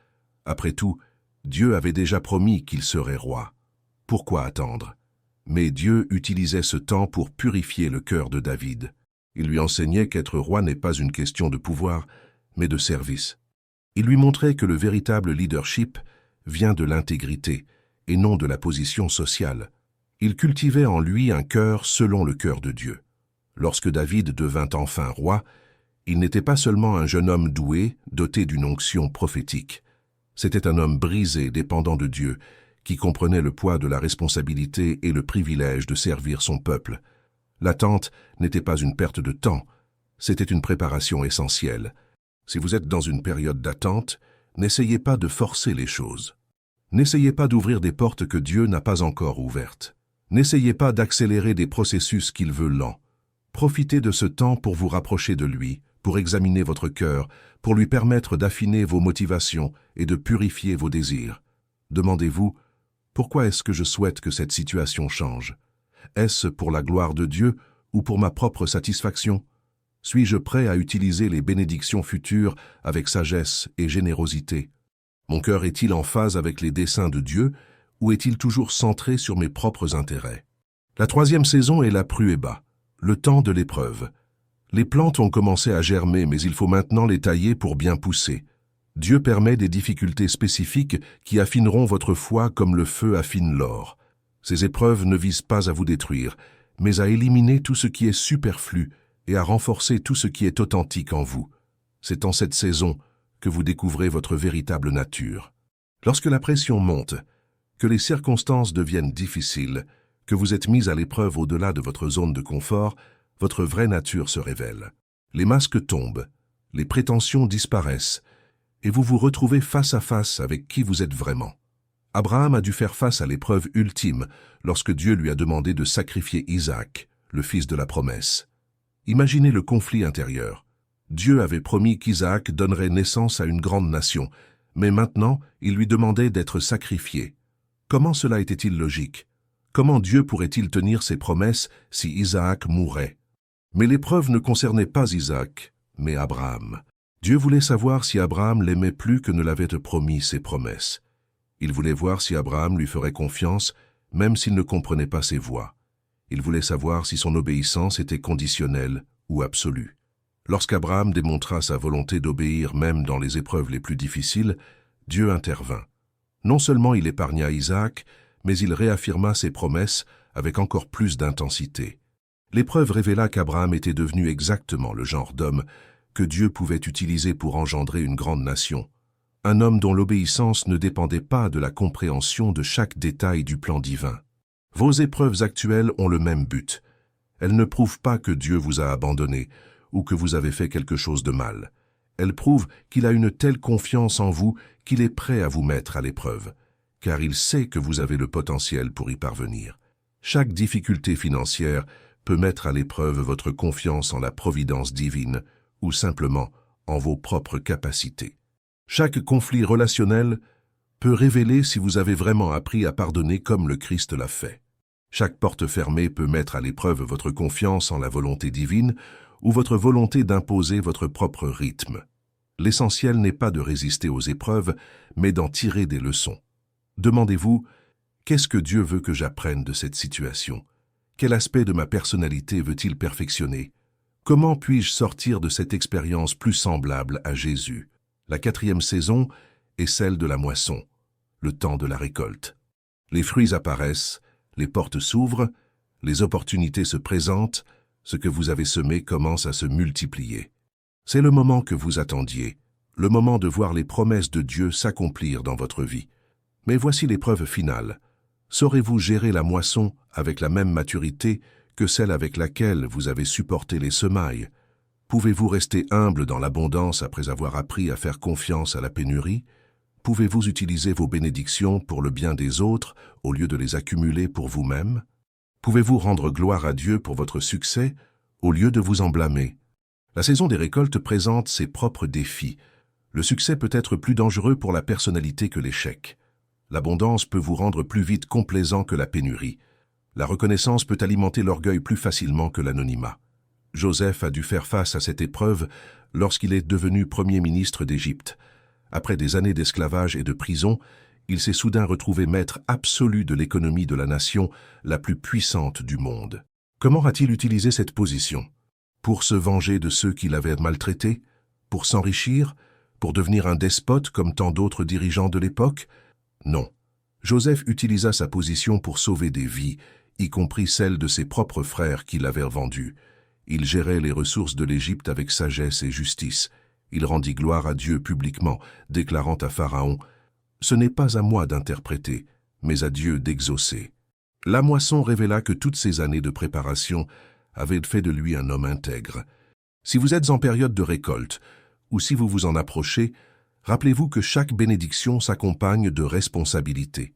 Après tout, Dieu avait déjà promis qu'il serait roi. Pourquoi attendre? Mais Dieu utilisait ce temps pour purifier le cœur de David. Il lui enseignait qu'être roi n'est pas une question de pouvoir, mais de service. Il lui montrait que le véritable leadership vient de l'intégrité et non de la position sociale. Il cultivait en lui un cœur selon le cœur de Dieu. Lorsque David devint enfin roi, il n'était pas seulement un jeune homme doué, doté d'une onction prophétique. C'était un homme brisé, dépendant de Dieu, qui comprenait le poids de la responsabilité et le privilège de servir son peuple. L'attente n'était pas une perte de temps, c'était une préparation essentielle. Si vous êtes dans une période d'attente, n'essayez pas de forcer les choses. N'essayez pas d'ouvrir des portes que Dieu n'a pas encore ouvertes. N'essayez pas d'accélérer des processus qu'il veut lents. Profitez de ce temps pour vous rapprocher de lui, pour examiner votre cœur, pour lui permettre d'affiner vos motivations et de purifier vos désirs. Demandez-vous, pourquoi est-ce que je souhaite que cette situation change? Est-ce pour la gloire de Dieu ou pour ma propre satisfaction? Suis-je prêt à utiliser les bénédictions futures avec sagesse et générosité? Mon cœur est-il en phase avec les desseins de Dieu ou est-il toujours centré sur mes propres intérêts? La troisième saison est la prueba, le temps de l'épreuve. Les plantes ont commencé à germer, mais il faut maintenant les tailler pour bien pousser. Dieu permet des difficultés spécifiques qui affineront votre foi comme le feu affine l'or. Ces épreuves ne visent pas à vous détruire, mais à éliminer tout ce qui est superflu et à renforcer tout ce qui est authentique en vous. C'est en cette saison que vous découvrez votre véritable nature. Lorsque la pression monte, que les circonstances deviennent difficiles, que vous êtes mis à l'épreuve au-delà de votre zone de confort, votre vraie nature se révèle. Les masques tombent, les prétentions disparaissent, et vous vous retrouvez face à face avec qui vous êtes vraiment. Abraham a dû faire face à l'épreuve ultime lorsque Dieu lui a demandé de sacrifier Isaac, le fils de la promesse. Imaginez le conflit intérieur. Dieu avait promis qu'Isaac donnerait naissance à une grande nation, mais maintenant, il lui demandait d'être sacrifié. Comment cela était-il logique? Comment Dieu pourrait-il tenir ses promesses si Isaac mourait? Mais l'épreuve ne concernait pas Isaac, mais Abraham. Dieu voulait savoir si Abraham l'aimait plus que ne l'avaient promis ses promesses. Il voulait voir si Abraham lui ferait confiance, même s'il ne comprenait pas ses voies. Il voulait savoir si son obéissance était conditionnelle ou absolue. Lorsqu'Abraham démontra sa volonté d'obéir même dans les épreuves les plus difficiles, Dieu intervint. Non seulement il épargna Isaac, mais il réaffirma ses promesses avec encore plus d'intensité. L'épreuve révéla qu'Abraham était devenu exactement le genre d'homme que Dieu pouvait utiliser pour engendrer une grande nation. Un homme dont l'obéissance ne dépendait pas de la compréhension de chaque détail du plan divin. Vos épreuves actuelles ont le même but. Elles ne prouvent pas que Dieu vous a abandonné ou que vous avez fait quelque chose de mal. Elles prouvent qu'il a une telle confiance en vous qu'il est prêt à vous mettre à l'épreuve, car il sait que vous avez le potentiel pour y parvenir. Chaque difficulté financière peut mettre à l'épreuve votre confiance en la providence divine ou simplement en vos propres capacités. Chaque conflit relationnel peut révéler si vous avez vraiment appris à pardonner comme le Christ l'a fait. Chaque porte fermée peut mettre à l'épreuve votre confiance en la volonté divine ou votre volonté d'imposer votre propre rythme. L'essentiel n'est pas de résister aux épreuves, mais d'en tirer des leçons. Demandez-vous, qu'est-ce que Dieu veut que j'apprenne de cette situation? Quel aspect de ma personnalité veut-il perfectionner? Comment puis-je sortir de cette expérience plus semblable à Jésus? La 4e saison est celle de la moisson, le temps de la récolte. Les fruits apparaissent, les portes s'ouvrent, les opportunités se présentent, ce que vous avez semé commence à se multiplier. C'est le moment que vous attendiez, le moment de voir les promesses de Dieu s'accomplir dans votre vie. Mais voici l'épreuve finale. Saurez-vous gérer la moisson avec la même maturité que celle avec laquelle vous avez supporté les semailles? Pouvez-vous rester humble dans l'abondance après avoir appris à faire confiance à la pénurie? Pouvez-vous utiliser vos bénédictions pour le bien des autres au lieu de les accumuler pour vous-même? Pouvez-vous rendre gloire à Dieu pour votre succès au lieu de vous en blâmer? La saison des récoltes présente ses propres défis. Le succès peut être plus dangereux pour la personnalité que l'échec. L'abondance peut vous rendre plus vite complaisant que la pénurie. La reconnaissance peut alimenter l'orgueil plus facilement que l'anonymat. Joseph a dû faire face à cette épreuve lorsqu'il est devenu premier ministre d'Égypte. Après des années d'esclavage et de prison, il s'est soudain retrouvé maître absolu de l'économie de la nation la plus puissante du monde. Comment a-t-il utilisé cette position? Pour se venger de ceux qui l'avaient maltraité? Pour s'enrichir? Pour devenir un despote comme tant d'autres dirigeants de l'époque? Non. Joseph utilisa sa position pour sauver des vies, y compris celles de ses propres frères qui l'avaient vendu. Il gérait les ressources de l'Égypte avec sagesse et justice. Il rendit gloire à Dieu publiquement, déclarant à Pharaon « Ce n'est pas à moi d'interpréter, mais à Dieu d'exaucer. » La moisson révéla que toutes ces années de préparation avaient fait de lui un homme intègre. Si vous êtes en période de récolte, ou si vous vous en approchez, rappelez-vous que chaque bénédiction s'accompagne de responsabilités.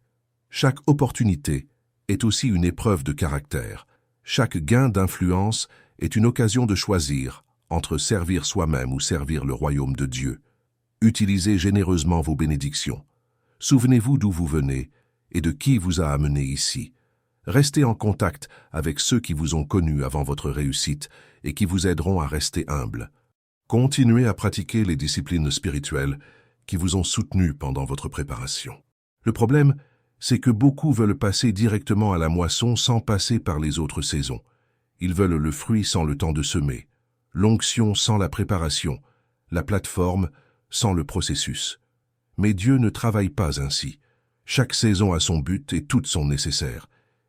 Chaque opportunité est aussi une épreuve de caractère. Chaque gain d'influence est une occasion de choisir entre servir soi-même ou servir le royaume de Dieu. Utilisez généreusement vos bénédictions. Souvenez-vous d'où vous venez et de qui vous a amené ici. Restez en contact avec ceux qui vous ont connu avant votre réussite et qui vous aideront à rester humble. Continuez à pratiquer les disciplines spirituelles qui vous ont soutenu pendant votre préparation. Le problème, c'est que beaucoup veulent passer directement à la moisson sans passer par les autres saisons. Ils veulent le fruit sans le temps de semer, l'onction sans la préparation, la plateforme sans le processus. Mais Dieu ne travaille pas ainsi. Chaque saison a son but et toutes sont nécessaires.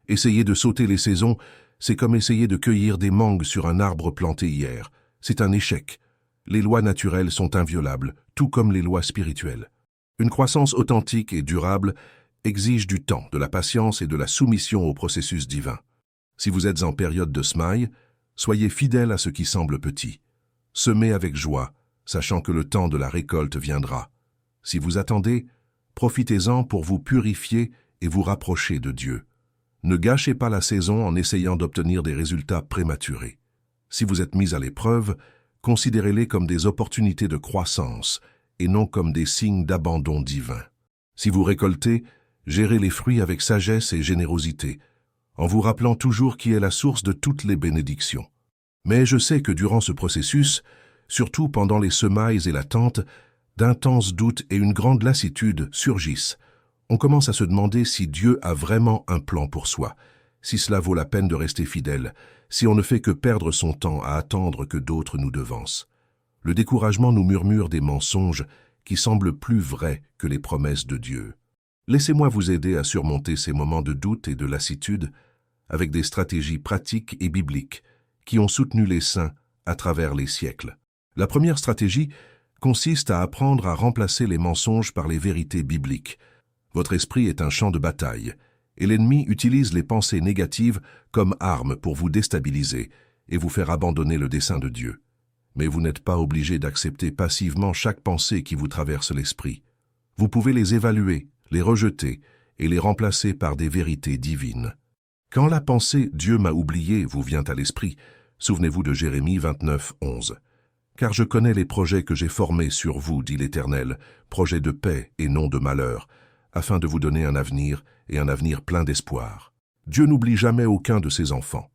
Essayer de sauter les saisons, c'est comme essayer de cueillir des mangues sur un arbre planté hier. C'est un échec. Les lois naturelles sont inviolables, tout comme les lois spirituelles. Une croissance authentique et durable exige du temps, de la patience et de la soumission au processus divin. Si vous êtes en période de semailles, soyez fidèle à ce qui semble petit. Semez avec joie, sachant que le temps de la récolte viendra. Si vous attendez, profitez-en pour vous purifier et vous rapprocher de Dieu. Ne gâchez pas la saison en essayant d'obtenir des résultats prématurés. Si vous êtes mis à l'épreuve, Considérez-les comme des opportunités de croissance et non comme des signes d'abandon divin. Si vous récoltez, gérez les fruits avec sagesse et générosité, en vous rappelant toujours qui est la source de toutes les bénédictions. Mais je sais que durant ce processus, surtout pendant les semailles et l'attente, d'intenses doutes et une grande lassitude surgissent. On commence à se demander si Dieu a vraiment un plan pour soi, si cela vaut la peine de rester fidèle, si on ne fait que perdre son temps à attendre que d'autres nous devancent. Le découragement nous murmure des mensonges qui semblent plus vrais que les promesses de Dieu. Laissez-moi vous aider à surmonter ces moments de doute et de lassitude avec des stratégies pratiques et bibliques qui ont soutenu les saints à travers les siècles. La première stratégie consiste à apprendre à remplacer les mensonges par les vérités bibliques. Votre esprit est un champ de bataille, et l'ennemi utilise les pensées négatives comme arme pour vous déstabiliser et vous faire abandonner le dessein de Dieu. Mais vous n'êtes pas obligé d'accepter passivement chaque pensée qui vous traverse l'esprit. Vous pouvez les évaluer, les rejeter et les remplacer par des vérités divines. Quand la pensée « Dieu m'a oublié » vous vient à l'esprit, souvenez-vous de Jérémie 29, 11. « Car je connais les projets que j'ai formés sur vous, dit l'Éternel, projets de paix et non de malheur, afin de vous donner un avenir et un avenir plein d'espoir. » Dieu n'oublie jamais aucun de ses enfants.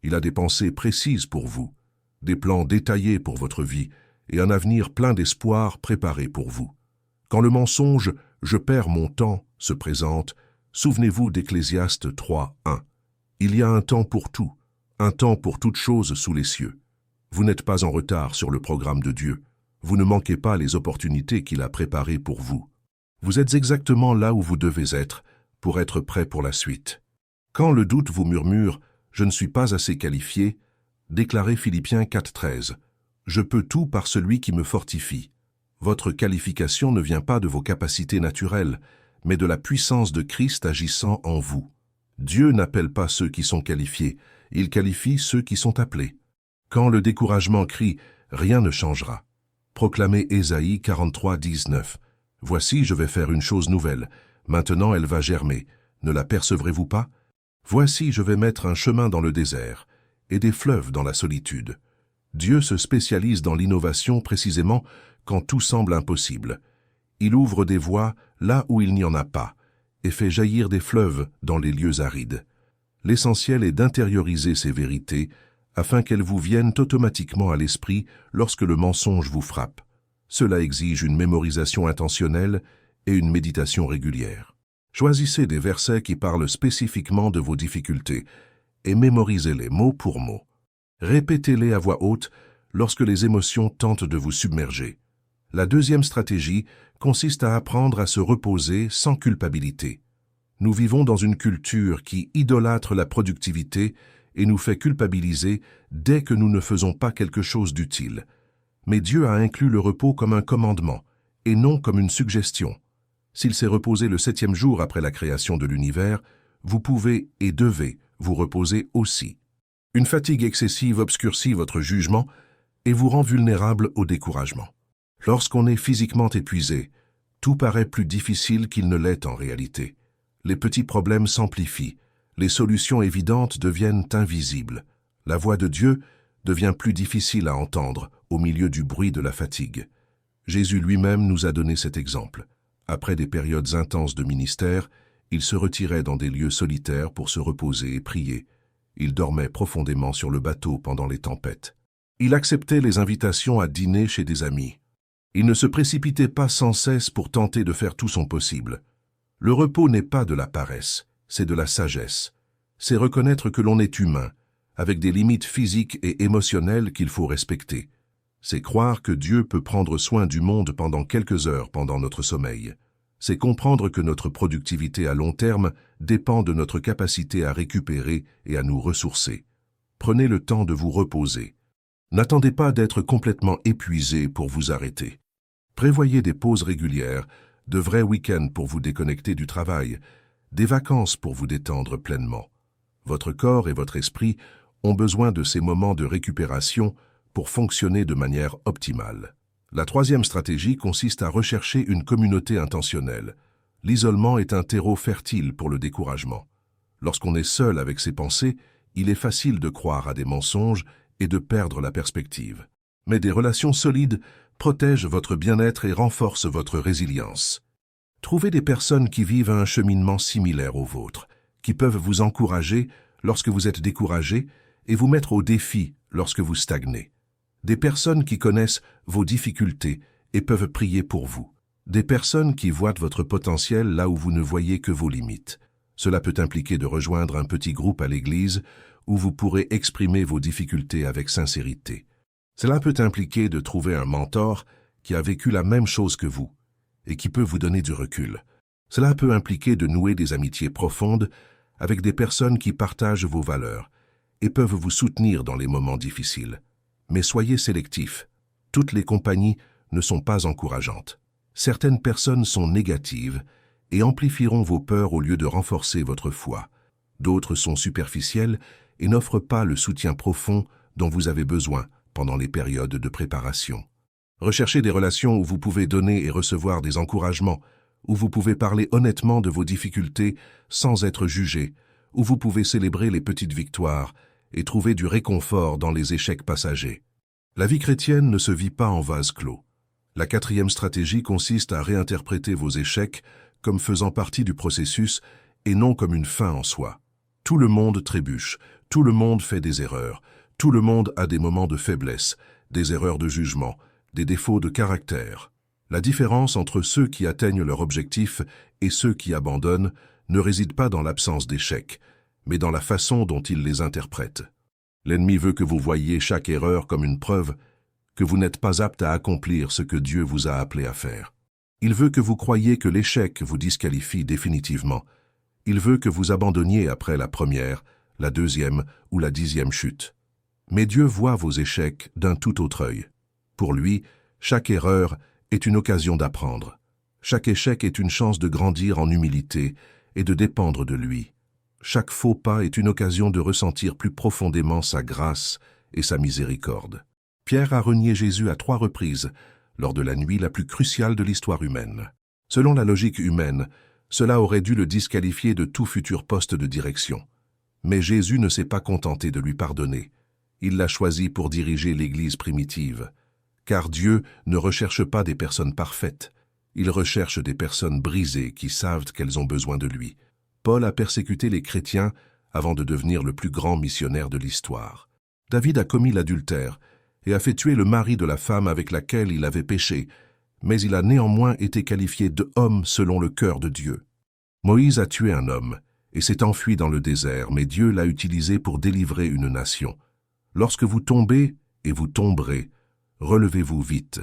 Il a des pensées précises pour vous, des plans détaillés pour votre vie et un avenir plein d'espoir préparé pour vous. Quand le mensonge « je perds mon temps » se présente, souvenez-vous d'Ecclésiaste 3, 1. Il y a un temps pour tout, un temps pour toute chose sous les cieux. Vous n'êtes pas en retard sur le programme de Dieu. Vous ne manquez pas les opportunités qu'il a préparées pour vous. Vous êtes exactement là où vous devez être pour être prêt pour la suite. Quand le doute vous murmure « je ne suis pas assez qualifié », déclarez Philippiens 4,13 « Je peux tout par celui qui me fortifie ». Votre qualification ne vient pas de vos capacités naturelles, mais de la puissance de Christ agissant en vous. Dieu n'appelle pas ceux qui sont qualifiés, il qualifie ceux qui sont appelés. Quand le découragement crie « rien ne changera », proclamez Ésaïe 43, 19. « Voici, je vais faire une chose nouvelle. Maintenant, elle va germer. Ne la percevrez-vous pas? Voici, je vais mettre un chemin dans le désert et des fleuves dans la solitude. » Dieu se spécialise dans l'innovation précisément quand tout semble impossible. Il ouvre des voies là où il n'y en a pas et fait jaillir des fleuves dans les lieux arides. L'essentiel est d'intérioriser ces vérités afin qu'elles vous viennent automatiquement à l'esprit lorsque le mensonge vous frappe. Cela exige une mémorisation intentionnelle et une méditation régulière. Choisissez des versets qui parlent spécifiquement de vos difficultés et mémorisez-les mot pour mot. Répétez-les à voix haute lorsque les émotions tentent de vous submerger. La deuxième stratégie consiste à apprendre à se reposer sans culpabilité. Nous vivons dans une culture qui idolâtre la productivité et nous fait culpabiliser dès que nous ne faisons pas quelque chose d'utile. Mais Dieu a inclus le repos comme un commandement et non comme une suggestion. S'il s'est reposé le 7e jour après la création de l'univers, vous pouvez et devez vous reposer aussi. Une fatigue excessive obscurcit votre jugement et vous rend vulnérable au découragement. Lorsqu'on est physiquement épuisé, tout paraît plus difficile qu'il ne l'est en réalité. Les petits problèmes s'amplifient, les solutions évidentes deviennent invisibles. La voix de Dieu devient plus difficile à entendre au milieu du bruit de la fatigue. Jésus lui-même nous a donné cet exemple. Après des périodes intenses de ministère, il se retirait dans des lieux solitaires pour se reposer et prier. Il dormait profondément sur le bateau pendant les tempêtes. Il acceptait les invitations à dîner chez des amis. Il ne se précipitait pas sans cesse pour tenter de faire tout son possible. Le repos n'est pas de la paresse, c'est de la sagesse. C'est reconnaître que l'on est humain, avec des limites physiques et émotionnelles qu'il faut respecter. C'est croire que Dieu peut prendre soin du monde pendant quelques heures pendant notre sommeil. C'est comprendre que notre productivité à long terme dépend de notre capacité à récupérer et à nous ressourcer. Prenez le temps de vous reposer. N'attendez pas d'être complètement épuisé pour vous arrêter. Prévoyez des pauses régulières, de vrais week-ends pour vous déconnecter du travail, des vacances pour vous détendre pleinement. Votre corps et votre esprit ont besoin de ces moments de récupération pour fonctionner de manière optimale. La troisième stratégie consiste à rechercher une communauté intentionnelle. L'isolement est un terreau fertile pour le découragement. Lorsqu'on est seul avec ses pensées, il est facile de croire à des mensonges et de perdre la perspective. Mais des relations solides protègent votre bien-être et renforcent votre résilience. Trouvez des personnes qui vivent un cheminement similaire au vôtre, qui peuvent vous encourager lorsque vous êtes découragé et vous mettre au défi lorsque vous stagnez. Des personnes qui connaissent vos difficultés et peuvent prier pour vous. Des personnes qui voient votre potentiel là où vous ne voyez que vos limites. Cela peut impliquer de rejoindre un petit groupe à l'église où vous pourrez exprimer vos difficultés avec sincérité. Cela peut impliquer de trouver un mentor qui a vécu la même chose que vous et qui peut vous donner du recul. Cela peut impliquer de nouer des amitiés profondes avec des personnes qui partagent vos valeurs et peuvent vous soutenir dans les moments difficiles. Mais soyez sélectifs. Toutes les compagnies ne sont pas encourageantes. Certaines personnes sont négatives et amplifieront vos peurs au lieu de renforcer votre foi. D'autres sont superficielles et n'offrent pas le soutien profond dont vous avez besoin pendant les périodes de préparation. Recherchez des relations où vous pouvez donner et recevoir des encouragements, où vous pouvez parler honnêtement de vos difficultés sans être jugé, où vous pouvez célébrer les petites victoires et trouver du réconfort dans les échecs passagers. La vie chrétienne ne se vit pas en vase clos. La 4e stratégie consiste à réinterpréter vos échecs comme faisant partie du processus et non comme une fin en soi. Tout le monde trébuche, tout le monde fait des erreurs, tout le monde a des moments de faiblesse, des erreurs de jugement, des défauts de caractère. La différence entre ceux qui atteignent leur objectif et ceux qui abandonnent ne réside pas dans l'absence d'échecs, mais dans la façon dont ils les interprètent. L'ennemi veut que vous voyiez chaque erreur comme une preuve que vous n'êtes pas apte à accomplir ce que Dieu vous a appelé à faire. Il veut que vous croyiez que l'échec vous disqualifie définitivement. Il veut que vous abandonniez après la première, la 2e ou la 10e chute. Mais Dieu voit vos échecs d'un tout autre œil. Pour lui, chaque erreur est une occasion d'apprendre. Chaque échec est une chance de grandir en humilité et de dépendre de lui. Chaque faux pas est une occasion de ressentir plus profondément sa grâce et sa miséricorde. Pierre a renié Jésus à 3 reprises, lors de la nuit la plus cruciale de l'histoire humaine. Selon la logique humaine, cela aurait dû le disqualifier de tout futur poste de direction. Mais Jésus ne s'est pas contenté de lui pardonner. Il l'a choisi pour diriger l'Église primitive. Car Dieu ne recherche pas des personnes parfaites. Il recherche des personnes brisées qui savent qu'elles ont besoin de lui. Paul a persécuté les chrétiens avant de devenir le plus grand missionnaire de l'histoire. David a commis l'adultère et a fait tuer le mari de la femme avec laquelle il avait péché, mais il a néanmoins été qualifié d'homme selon le cœur de Dieu. Moïse a tué un homme et s'est enfui dans le désert, mais Dieu l'a utilisé pour délivrer une nation. Lorsque vous tombez, et vous tomberez, relevez-vous vite.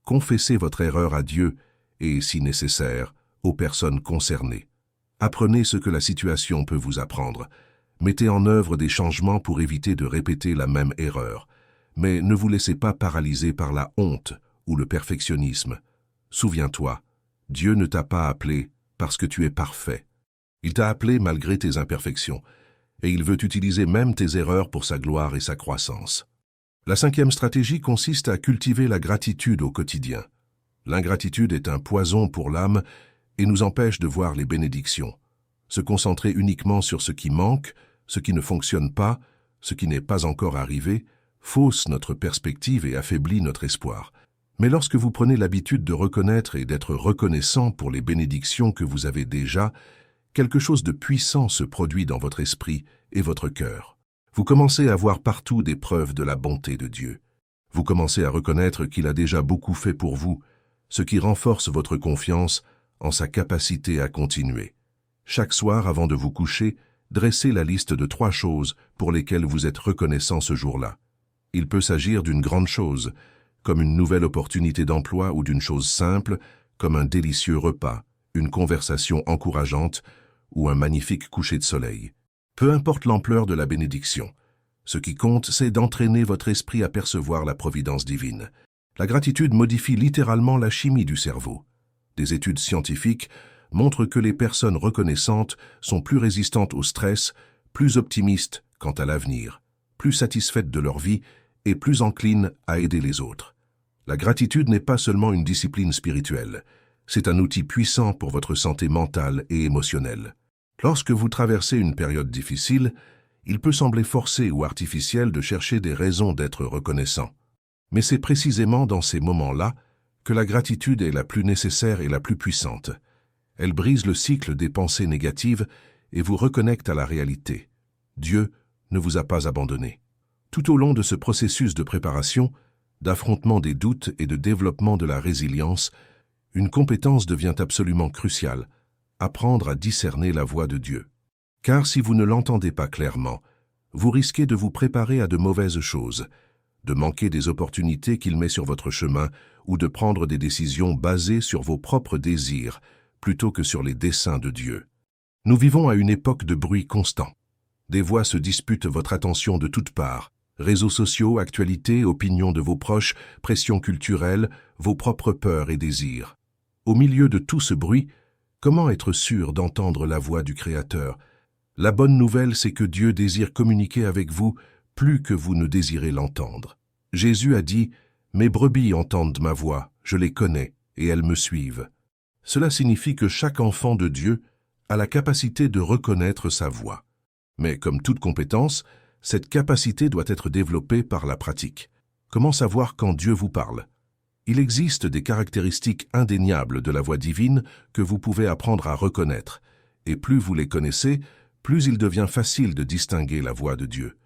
Confessez votre erreur à Dieu et, si nécessaire, aux personnes concernées. Apprenez ce que la situation peut vous apprendre. Mettez en œuvre des changements pour éviter de répéter la même erreur. Mais ne vous laissez pas paralyser par la honte ou le perfectionnisme. Souviens-toi, Dieu ne t'a pas appelé parce que tu es parfait. Il t'a appelé malgré tes imperfections, et il veut utiliser même tes erreurs pour sa gloire et sa croissance. La 5e stratégie consiste à cultiver la gratitude au quotidien. L'ingratitude est un poison pour l'âme et nous empêche de voir les bénédictions. Se concentrer uniquement sur ce qui manque, ce qui ne fonctionne pas, ce qui n'est pas encore arrivé, fausse notre perspective et affaiblit notre espoir. Mais lorsque vous prenez l'habitude de reconnaître et d'être reconnaissant pour les bénédictions que vous avez déjà, quelque chose de puissant se produit dans votre esprit et votre cœur. Vous commencez à voir partout des preuves de la bonté de Dieu. Vous commencez à reconnaître qu'il a déjà beaucoup fait pour vous, ce qui renforce votre confiance en sa capacité à continuer. Chaque soir, avant de vous coucher, dressez la liste de 3 choses pour lesquelles vous êtes reconnaissant ce jour-là. Il peut s'agir d'une grande chose, comme une nouvelle opportunité d'emploi, ou d'une chose simple, comme un délicieux repas, une conversation encourageante ou un magnifique coucher de soleil. Peu importe l'ampleur de la bénédiction, ce qui compte, c'est d'entraîner votre esprit à percevoir la providence divine. La gratitude modifie littéralement la chimie du cerveau. Des études scientifiques montrent que les personnes reconnaissantes sont plus résistantes au stress, plus optimistes quant à l'avenir, plus satisfaites de leur vie et plus enclines à aider les autres. La gratitude n'est pas seulement une discipline spirituelle, c'est un outil puissant pour votre santé mentale et émotionnelle. Lorsque vous traversez une période difficile, il peut sembler forcé ou artificiel de chercher des raisons d'être reconnaissant. Mais c'est précisément dans ces moments-là que la gratitude est la plus nécessaire et la plus puissante. Elle brise le cycle des pensées négatives et vous reconnecte à la réalité. Dieu ne vous a pas abandonné. Tout au long de ce processus de préparation, d'affrontement des doutes et de développement de la résilience, une compétence devient absolument cruciale, apprendre à discerner la voix de Dieu. Car si vous ne l'entendez pas clairement, vous risquez de vous préparer à de mauvaises choses, de manquer des opportunités qu'il met sur votre chemin ou de prendre des décisions basées sur vos propres désirs plutôt que sur les desseins de Dieu. Nous vivons à une époque de bruit constant. Des voix se disputent votre attention de toutes parts. Réseaux sociaux, actualités, opinions de vos proches, pression culturelle, vos propres peurs et désirs. Au milieu de tout ce bruit, comment être sûr d'entendre la voix du Créateur? La bonne nouvelle, c'est que Dieu désire communiquer avec vous plus que vous ne désirez l'entendre. Jésus a dit « Mes brebis entendent ma voix, je les connais, et elles me suivent ». Cela signifie que chaque enfant de Dieu a la capacité de reconnaître sa voix. Mais comme toute compétence, cette capacité doit être développée par la pratique. Comment savoir quand Dieu vous parle? Il existe des caractéristiques indéniables de la voix divine que vous pouvez apprendre à reconnaître, et plus vous les connaissez, plus il devient facile de distinguer la voix de Dieu,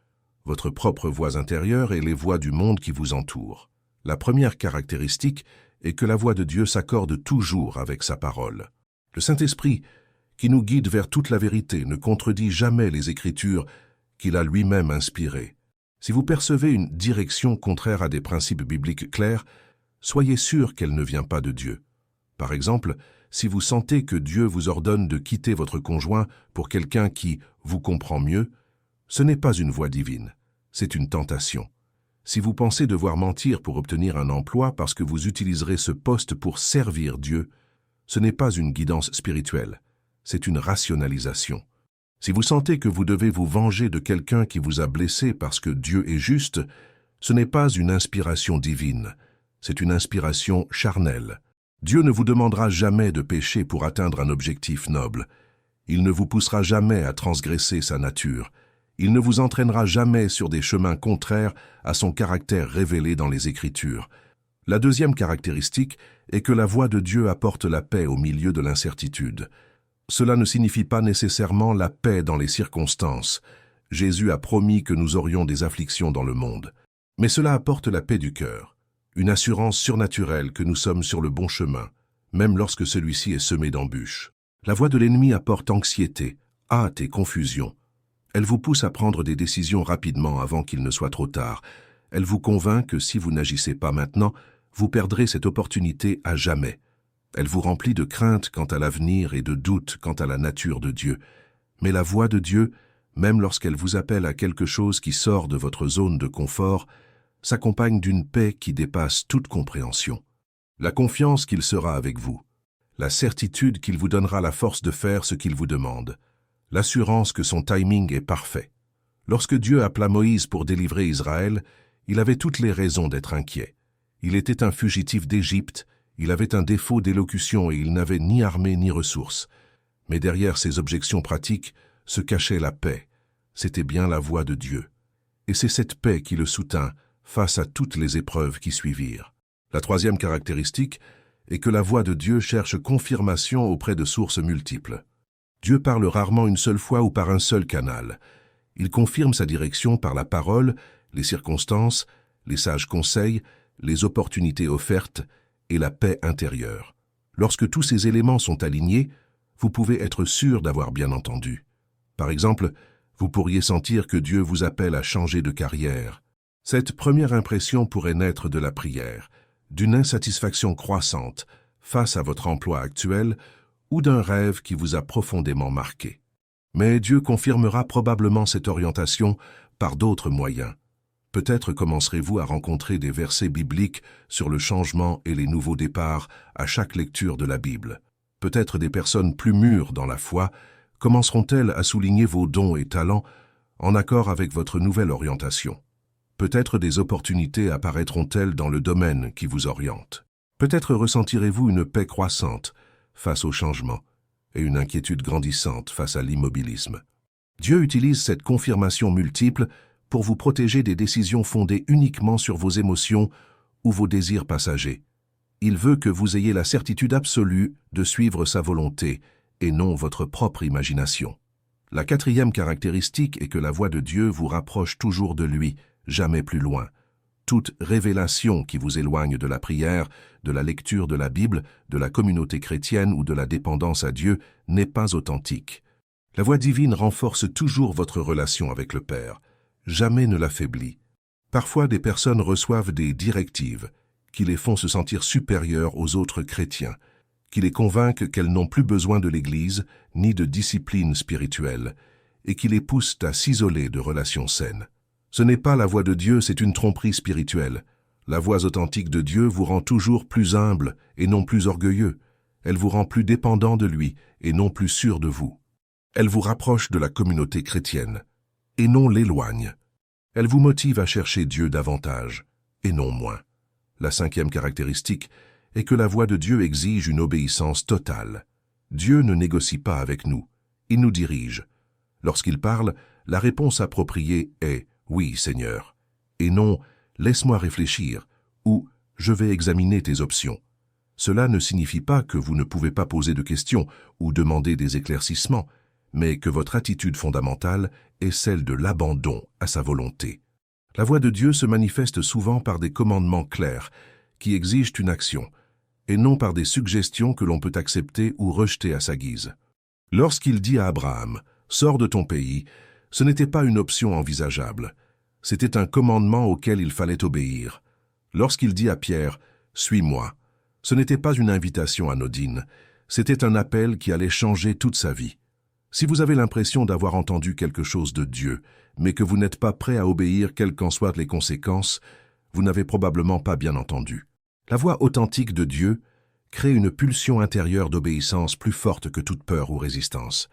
votre propre voix intérieure et les voix du monde qui vous entoure. La première caractéristique est que la voix de Dieu s'accorde toujours avec sa parole. Le Saint-Esprit, qui nous guide vers toute la vérité, ne contredit jamais les Écritures qu'il a lui-même inspirées. Si vous percevez une direction contraire à des principes bibliques clairs, soyez sûr qu'elle ne vient pas de Dieu. Par exemple, si vous sentez que Dieu vous ordonne de quitter votre conjoint pour quelqu'un qui vous comprend mieux, ce n'est pas une voix divine, c'est une tentation. Si vous pensez devoir mentir pour obtenir un emploi parce que vous utiliserez ce poste pour servir Dieu, ce n'est pas une guidance spirituelle, c'est une rationalisation. Si vous sentez que vous devez vous venger de quelqu'un qui vous a blessé parce que Dieu est juste, ce n'est pas une inspiration divine, c'est une inspiration charnelle. Dieu ne vous demandera jamais de pécher pour atteindre un objectif noble. Il ne vous poussera jamais à transgresser sa nature. Il ne vous entraînera jamais sur des chemins contraires à son caractère révélé dans les Écritures. La deuxième caractéristique est que la voix de Dieu apporte la paix au milieu de l'incertitude. Cela ne signifie pas nécessairement la paix dans les circonstances. Jésus a promis que nous aurions des afflictions dans le monde. Mais cela apporte la paix du cœur, une assurance surnaturelle que nous sommes sur le bon chemin, même lorsque celui-ci est semé d'embûches. La voix de l'ennemi apporte anxiété, hâte et confusion. Elle vous pousse à prendre des décisions rapidement avant qu'il ne soit trop tard. Elle vous convainc que si vous n'agissez pas maintenant, vous perdrez cette opportunité à jamais. Elle vous remplit de crainte quant à l'avenir et de doute quant à la nature de Dieu. Mais la voix de Dieu, même lorsqu'elle vous appelle à quelque chose qui sort de votre zone de confort, s'accompagne d'une paix qui dépasse toute compréhension. La confiance qu'il sera avec vous, la certitude qu'il vous donnera la force de faire ce qu'il vous demande, l'assurance que son timing est parfait. Lorsque Dieu appela Moïse pour délivrer Israël, il avait toutes les raisons d'être inquiet. Il était un fugitif d'Égypte, il avait un défaut d'élocution et il n'avait ni armée ni ressources. Mais derrière ces objections pratiques se cachait la paix. C'était bien la voix de Dieu. Et c'est cette paix qui le soutint face à toutes les épreuves qui suivirent. La troisième caractéristique est que la voix de Dieu cherche confirmation auprès de sources multiples. Dieu parle rarement une seule fois ou par un seul canal. Il confirme sa direction par la parole, les circonstances, les sages conseils, les opportunités offertes et la paix intérieure. Lorsque tous ces éléments sont alignés, vous pouvez être sûr d'avoir bien entendu. Par exemple, vous pourriez sentir que Dieu vous appelle à changer de carrière. Cette première impression pourrait naître de la prière, d'une insatisfaction croissante face à votre emploi actuel ou d'un rêve qui vous a profondément marqué. Mais Dieu confirmera probablement cette orientation par d'autres moyens. Peut-être commencerez-vous à rencontrer des versets bibliques sur le changement et les nouveaux départs à chaque lecture de la Bible. Peut-être des personnes plus mûres dans la foi commenceront-elles à souligner vos dons et talents en accord avec votre nouvelle orientation. Peut-être des opportunités apparaîtront-elles dans le domaine qui vous oriente. Peut-être ressentirez-vous une paix croissante face au changement et une inquiétude grandissante face à l'immobilisme. Dieu utilise cette confirmation multiple pour vous protéger des décisions fondées uniquement sur vos émotions ou vos désirs passagers. Il veut que vous ayez la certitude absolue de suivre sa volonté et non votre propre imagination. La quatrième caractéristique est que la voix de Dieu vous rapproche toujours de lui, jamais plus loin. Toute révélation qui vous éloigne de la prière, de la lecture de la Bible, de la communauté chrétienne ou de la dépendance à Dieu n'est pas authentique. La voix divine renforce toujours votre relation avec le Père, jamais ne l'affaiblit. Parfois, des personnes reçoivent des directives qui les font se sentir supérieures aux autres chrétiens, qui les convainquent qu'elles n'ont plus besoin de l'Église ni de discipline spirituelle, et qui les poussent à s'isoler de relations saines. Ce n'est pas la voix de Dieu, c'est une tromperie spirituelle. La voix authentique de Dieu vous rend toujours plus humble et non plus orgueilleux. Elle vous rend plus dépendant de lui et non plus sûr de vous. Elle vous rapproche de la communauté chrétienne et non l'éloigne. Elle vous motive à chercher Dieu davantage et non moins. La cinquième caractéristique est que la voix de Dieu exige une obéissance totale. Dieu ne négocie pas avec nous, il nous dirige. Lorsqu'il parle, la réponse appropriée est « Oui, Seigneur » et non « Laisse-moi réfléchir » ou « Je vais examiner tes options ». Cela ne signifie pas que vous ne pouvez pas poser de questions ou demander des éclaircissements, mais que votre attitude fondamentale est celle de l'abandon à sa volonté. La voix de Dieu se manifeste souvent par des commandements clairs qui exigent une action, et non par des suggestions que l'on peut accepter ou rejeter à sa guise. Lorsqu'il dit à Abraham « Sors de ton pays », ce n'était pas une option envisageable. C'était un commandement auquel il fallait obéir. Lorsqu'il dit à Pierre « Suis-moi », ce n'était pas une invitation anodine, c'était un appel qui allait changer toute sa vie. Si vous avez l'impression d'avoir entendu quelque chose de Dieu, mais que vous n'êtes pas prêt à obéir quelles qu'en soient les conséquences, vous n'avez probablement pas bien entendu. La voix authentique de Dieu crée une pulsion intérieure d'obéissance plus forte que toute peur ou résistance.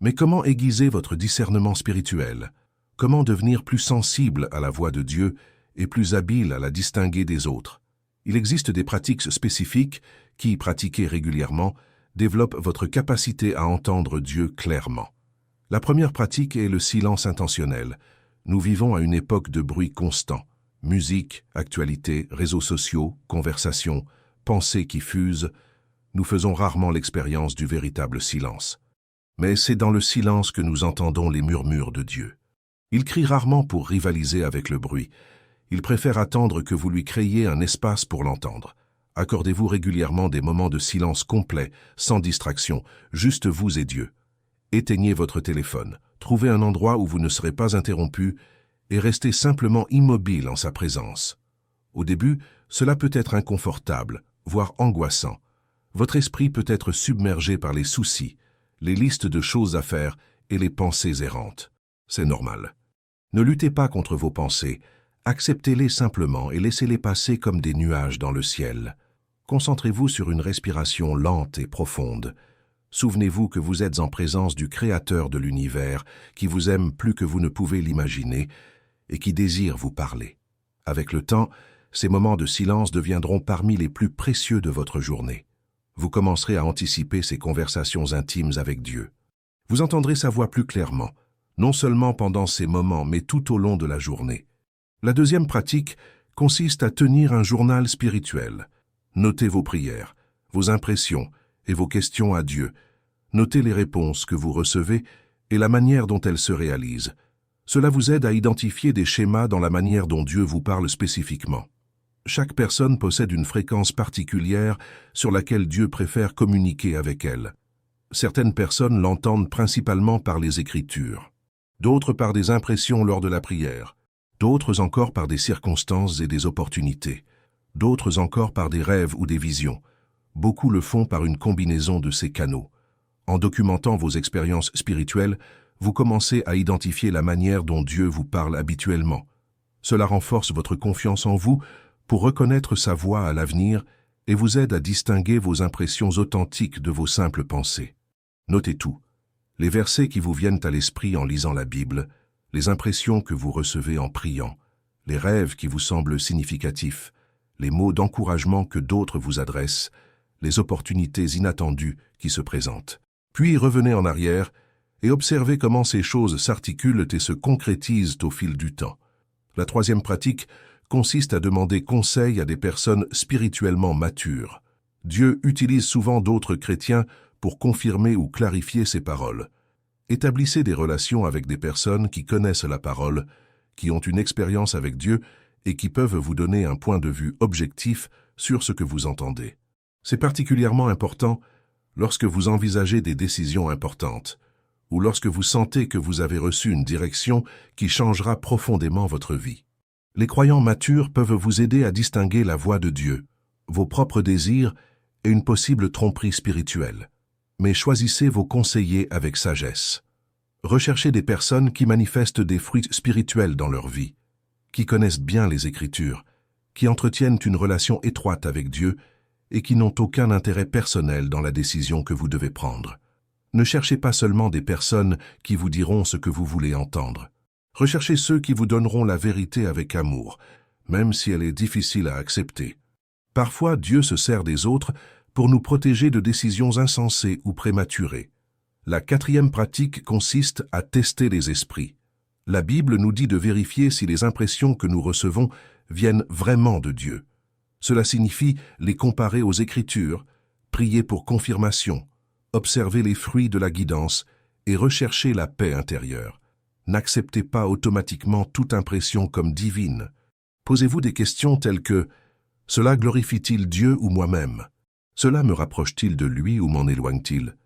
Mais comment aiguiser votre discernement spirituel? Comment devenir plus sensible à la voix de Dieu et plus habile à la distinguer des autres? Il existe des pratiques spécifiques qui, pratiquées régulièrement, développent votre capacité à entendre Dieu clairement. La première pratique est le silence intentionnel. Nous vivons à une époque de bruit constant. Musique, actualité, réseaux sociaux, conversations, pensées qui fusent. Nous faisons rarement l'expérience du véritable silence. Mais c'est dans le silence que nous entendons les murmures de Dieu. Il crie rarement pour rivaliser avec le bruit. Il préfère attendre que vous lui créiez un espace pour l'entendre. Accordez-vous régulièrement des moments de silence complet, sans distraction, juste vous et Dieu. Éteignez votre téléphone, trouvez un endroit où vous ne serez pas interrompu et restez simplement immobile en sa présence. Au début, cela peut être inconfortable, voire angoissant. Votre esprit peut être submergé par les soucis, les listes de choses à faire et les pensées errantes. C'est normal. Ne luttez pas contre vos pensées, acceptez-les simplement et laissez-les passer comme des nuages dans le ciel. Concentrez-vous sur une respiration lente et profonde. Souvenez-vous que vous êtes en présence du Créateur de l'univers, qui vous aime plus que vous ne pouvez l'imaginer et qui désire vous parler. Avec le temps, ces moments de silence deviendront parmi les plus précieux de votre journée. Vous commencerez à anticiper ces conversations intimes avec Dieu. Vous entendrez sa voix plus clairement, non seulement pendant ces moments, mais tout au long de la journée. La deuxième pratique consiste à tenir un journal spirituel. Notez vos prières, vos impressions et vos questions à Dieu. Notez les réponses que vous recevez et la manière dont elles se réalisent. Cela vous aide à identifier des schémas dans la manière dont Dieu vous parle spécifiquement. Chaque personne possède une fréquence particulière sur laquelle Dieu préfère communiquer avec elle. Certaines personnes l'entendent principalement par les Écritures, d'autres par des impressions lors de la prière, d'autres encore par des circonstances et des opportunités, d'autres encore par des rêves ou des visions. Beaucoup le font par une combinaison de ces canaux. En documentant vos expériences spirituelles, vous commencez à identifier la manière dont Dieu vous parle habituellement. Cela renforce votre confiance en vous pour reconnaître sa voix à l'avenir et vous aide à distinguer vos impressions authentiques de vos simples pensées. Notez tout. Les versets qui vous viennent à l'esprit en lisant la Bible, les impressions que vous recevez en priant, les rêves qui vous semblent significatifs, les mots d'encouragement que d'autres vous adressent, les opportunités inattendues qui se présentent. Puis revenez en arrière et observez comment ces choses s'articulent et se concrétisent au fil du temps. La troisième pratique consiste à demander conseil à des personnes spirituellement matures. Dieu utilise souvent d'autres chrétiens pour confirmer ou clarifier ses paroles. Établissez des relations avec des personnes qui connaissent la parole, qui ont une expérience avec Dieu et qui peuvent vous donner un point de vue objectif sur ce que vous entendez. C'est particulièrement important lorsque vous envisagez des décisions importantes ou lorsque vous sentez que vous avez reçu une direction qui changera profondément votre vie. Les croyants matures peuvent vous aider à distinguer la voix de Dieu, vos propres désirs et une possible tromperie spirituelle. Mais choisissez vos conseillers avec sagesse. Recherchez des personnes qui manifestent des fruits spirituels dans leur vie, qui connaissent bien les Écritures, qui entretiennent une relation étroite avec Dieu et qui n'ont aucun intérêt personnel dans la décision que vous devez prendre. Ne cherchez pas seulement des personnes qui vous diront ce que vous voulez entendre. Recherchez ceux qui vous donneront la vérité avec amour, même si elle est difficile à accepter. Parfois, Dieu se sert des autres pour nous protéger de décisions insensées ou prématurées. La 4e pratique consiste à tester les esprits. La Bible nous dit de vérifier si les impressions que nous recevons viennent vraiment de Dieu. Cela signifie les comparer aux Écritures, prier pour confirmation, observer les fruits de la guidance et rechercher la paix intérieure. N'acceptez pas automatiquement toute impression comme divine. Posez-vous des questions telles que « Cela glorifie-t-il Dieu ou moi-même ? Cela me rapproche-t-il de lui ou m'en éloigne-t-il ?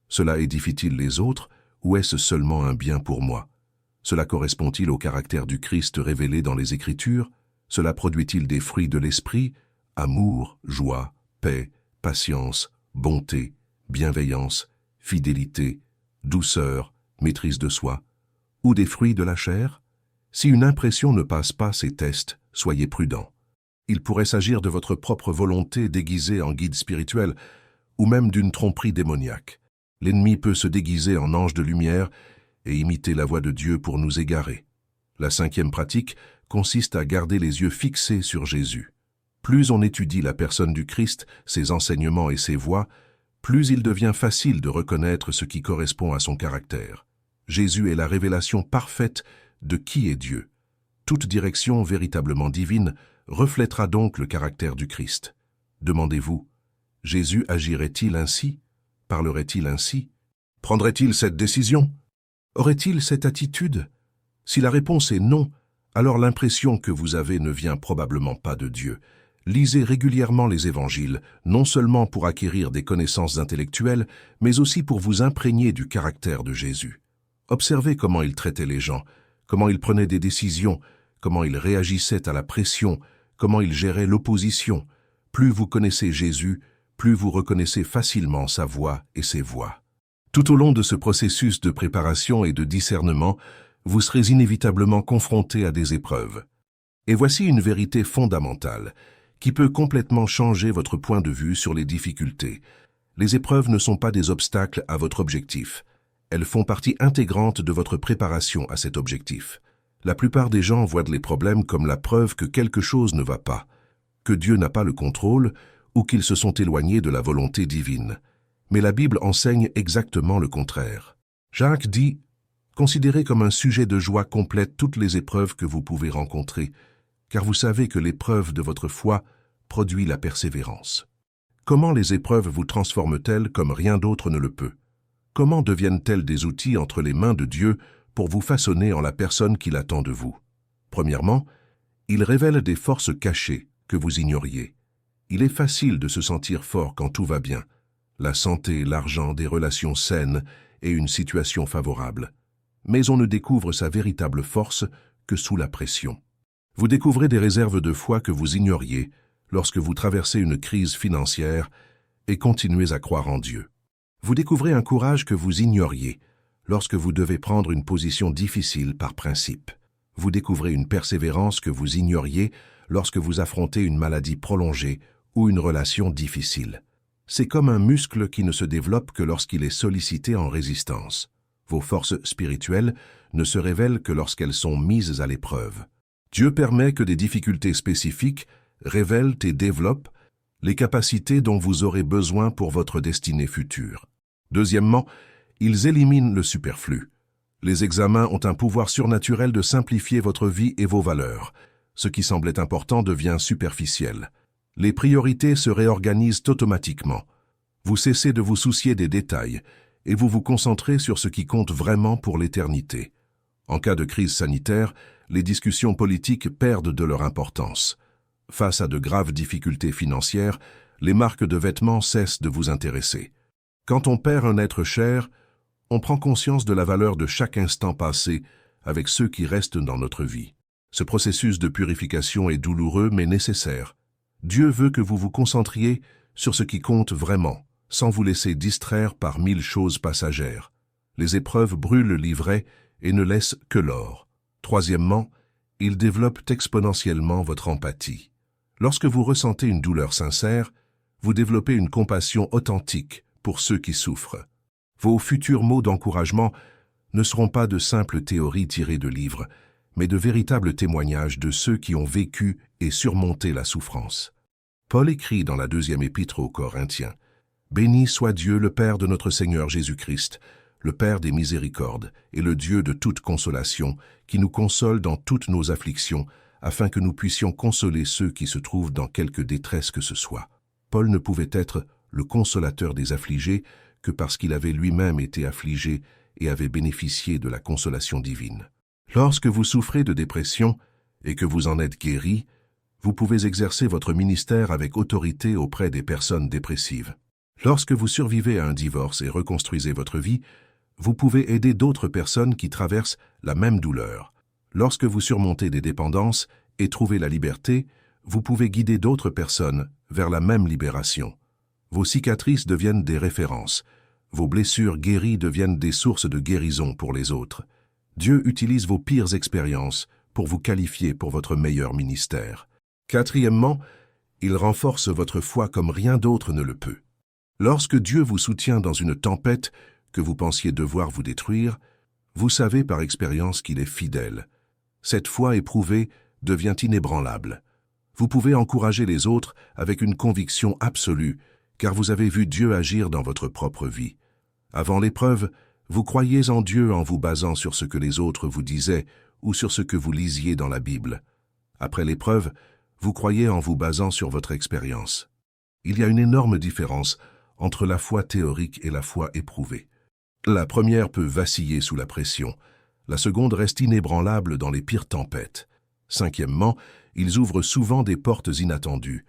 Cela édifie-t-il les autres ou est-ce seulement un bien pour moi ? Cela correspond-il au caractère du Christ révélé dans les Écritures ? Cela produit-il des fruits de l'esprit ? Amour, joie, paix, patience, bonté, bienveillance, fidélité, douceur, maîtrise de soi, ou des fruits de la chair? Si une impression ne passe pas ces tests, soyez prudent. Il pourrait s'agir de votre propre volonté déguisée en guide spirituel, ou même d'une tromperie démoniaque. L'ennemi peut se déguiser en ange de lumière et imiter la voix de Dieu pour nous égarer. La 5e pratique consiste à garder les yeux fixés sur Jésus. Plus on étudie la personne du Christ, ses enseignements et ses voies, plus il devient facile de reconnaître ce qui correspond à son caractère. Jésus est la révélation parfaite de qui est Dieu. Toute direction véritablement divine reflètera donc le caractère du Christ. Demandez-vous, Jésus agirait-il ainsi? Parlerait-il ainsi? Prendrait-il cette décision? Aurait-il cette attitude? Si la réponse est non, alors l'impression que vous avez ne vient probablement pas de Dieu. Lisez régulièrement les évangiles, non seulement pour acquérir des connaissances intellectuelles, mais aussi pour vous imprégner du caractère de Jésus. Observez comment il traitait les gens, comment il prenait des décisions, comment il réagissait à la pression, comment il gérait l'opposition. Plus vous connaissez Jésus, plus vous reconnaissez facilement sa voix et ses voies. Tout au long de ce processus de préparation et de discernement, vous serez inévitablement confronté à des épreuves. Et voici une vérité fondamentale, qui peut complètement changer votre point de vue sur les difficultés. Les épreuves ne sont pas des obstacles à votre objectif. Elles font partie intégrante de votre préparation à cet objectif. La plupart des gens voient les problèmes comme la preuve que quelque chose ne va pas, que Dieu n'a pas le contrôle ou qu'ils se sont éloignés de la volonté divine. Mais la Bible enseigne exactement le contraire. Jacques dit « Considérez comme un sujet de joie complète toutes les épreuves que vous pouvez rencontrer, car vous savez que l'épreuve de votre foi produit la persévérance. » Comment les épreuves vous transforment-elles comme rien d'autre ne le peut? Comment deviennent-elles des outils entre les mains de Dieu pour vous façonner en la personne qu'il attend de vous? Premièrement, il révèle des forces cachées que vous ignoriez. Il est facile de se sentir fort quand tout va bien. La santé, l'argent, des relations saines et une situation favorable. Mais on ne découvre sa véritable force que sous la pression. Vous découvrez des réserves de foi que vous ignoriez lorsque vous traversez une crise financière et continuez à croire en Dieu. Vous découvrez un courage que vous ignoriez lorsque vous devez prendre une position difficile par principe. Vous découvrez une persévérance que vous ignoriez lorsque vous affrontez une maladie prolongée ou une relation difficile. C'est comme un muscle qui ne se développe que lorsqu'il est sollicité en résistance. Vos forces spirituelles ne se révèlent que lorsqu'elles sont mises à l'épreuve. Dieu permet que des difficultés spécifiques révèlent et développent les capacités dont vous aurez besoin pour votre destinée future. Deuxièmement, ils éliminent le superflu. Les examens ont un pouvoir surnaturel de simplifier votre vie et vos valeurs. Ce qui semblait important devient superficiel. Les priorités se réorganisent automatiquement. Vous cessez de vous soucier des détails et vous vous concentrez sur ce qui compte vraiment pour l'éternité. En cas de crise sanitaire, les discussions politiques perdent de leur importance. Face à de graves difficultés financières, les marques de vêtements cessent de vous intéresser. Quand on perd un être cher, on prend conscience de la valeur de chaque instant passé avec ceux qui restent dans notre vie. Ce processus de purification est douloureux mais nécessaire. Dieu veut que vous vous concentriez sur ce qui compte vraiment, sans vous laisser distraire par 1000 choses passagères. Les épreuves brûlent l'ivraie et ne laissent que l'or. Troisièmement, ils développent exponentiellement votre empathie. Lorsque vous ressentez une douleur sincère, vous développez une compassion authentique pour ceux qui souffrent. Vos futurs mots d'encouragement ne seront pas de simples théories tirées de livres, mais de véritables témoignages de ceux qui ont vécu et surmonté la souffrance. Paul écrit dans la 2e épître aux Corinthiens, « Béni soit Dieu le Père de notre Seigneur Jésus-Christ, le Père des miséricordes et le Dieu de toute consolation, qui nous console dans toutes nos afflictions, afin que nous puissions consoler ceux qui se trouvent dans quelque détresse que ce soit. » Paul ne pouvait être le consolateur des affligés que parce qu'il avait lui-même été affligé et avait bénéficié de la consolation divine. Lorsque vous souffrez de dépression et que vous en êtes guéri, vous pouvez exercer votre ministère avec autorité auprès des personnes dépressives. Lorsque vous survivez à un divorce et reconstruisez votre vie, vous pouvez aider d'autres personnes qui traversent la même douleur. Lorsque vous surmontez des dépendances et trouvez la liberté, vous pouvez guider d'autres personnes vers la même libération. Vos cicatrices deviennent des références. Vos blessures guéries deviennent des sources de guérison pour les autres. Dieu utilise vos pires expériences pour vous qualifier pour votre meilleur ministère. Quatrièmement, il renforce votre foi comme rien d'autre ne le peut. Lorsque Dieu vous soutient dans une tempête que vous pensiez devoir vous détruire, vous savez par expérience qu'il est fidèle. Cette foi éprouvée devient inébranlable. Vous pouvez encourager les autres avec une conviction absolue, car vous avez vu Dieu agir dans votre propre vie. Avant l'épreuve, vous croyez en Dieu en vous basant sur ce que les autres vous disaient ou sur ce que vous lisiez dans la Bible. Après l'épreuve, vous croyez en vous basant sur votre expérience. Il y a une énorme différence entre la foi théorique et la foi éprouvée. La première peut vaciller sous la pression. La seconde reste inébranlable dans les pires tempêtes. Cinquièmement, ils ouvrent souvent des portes inattendues.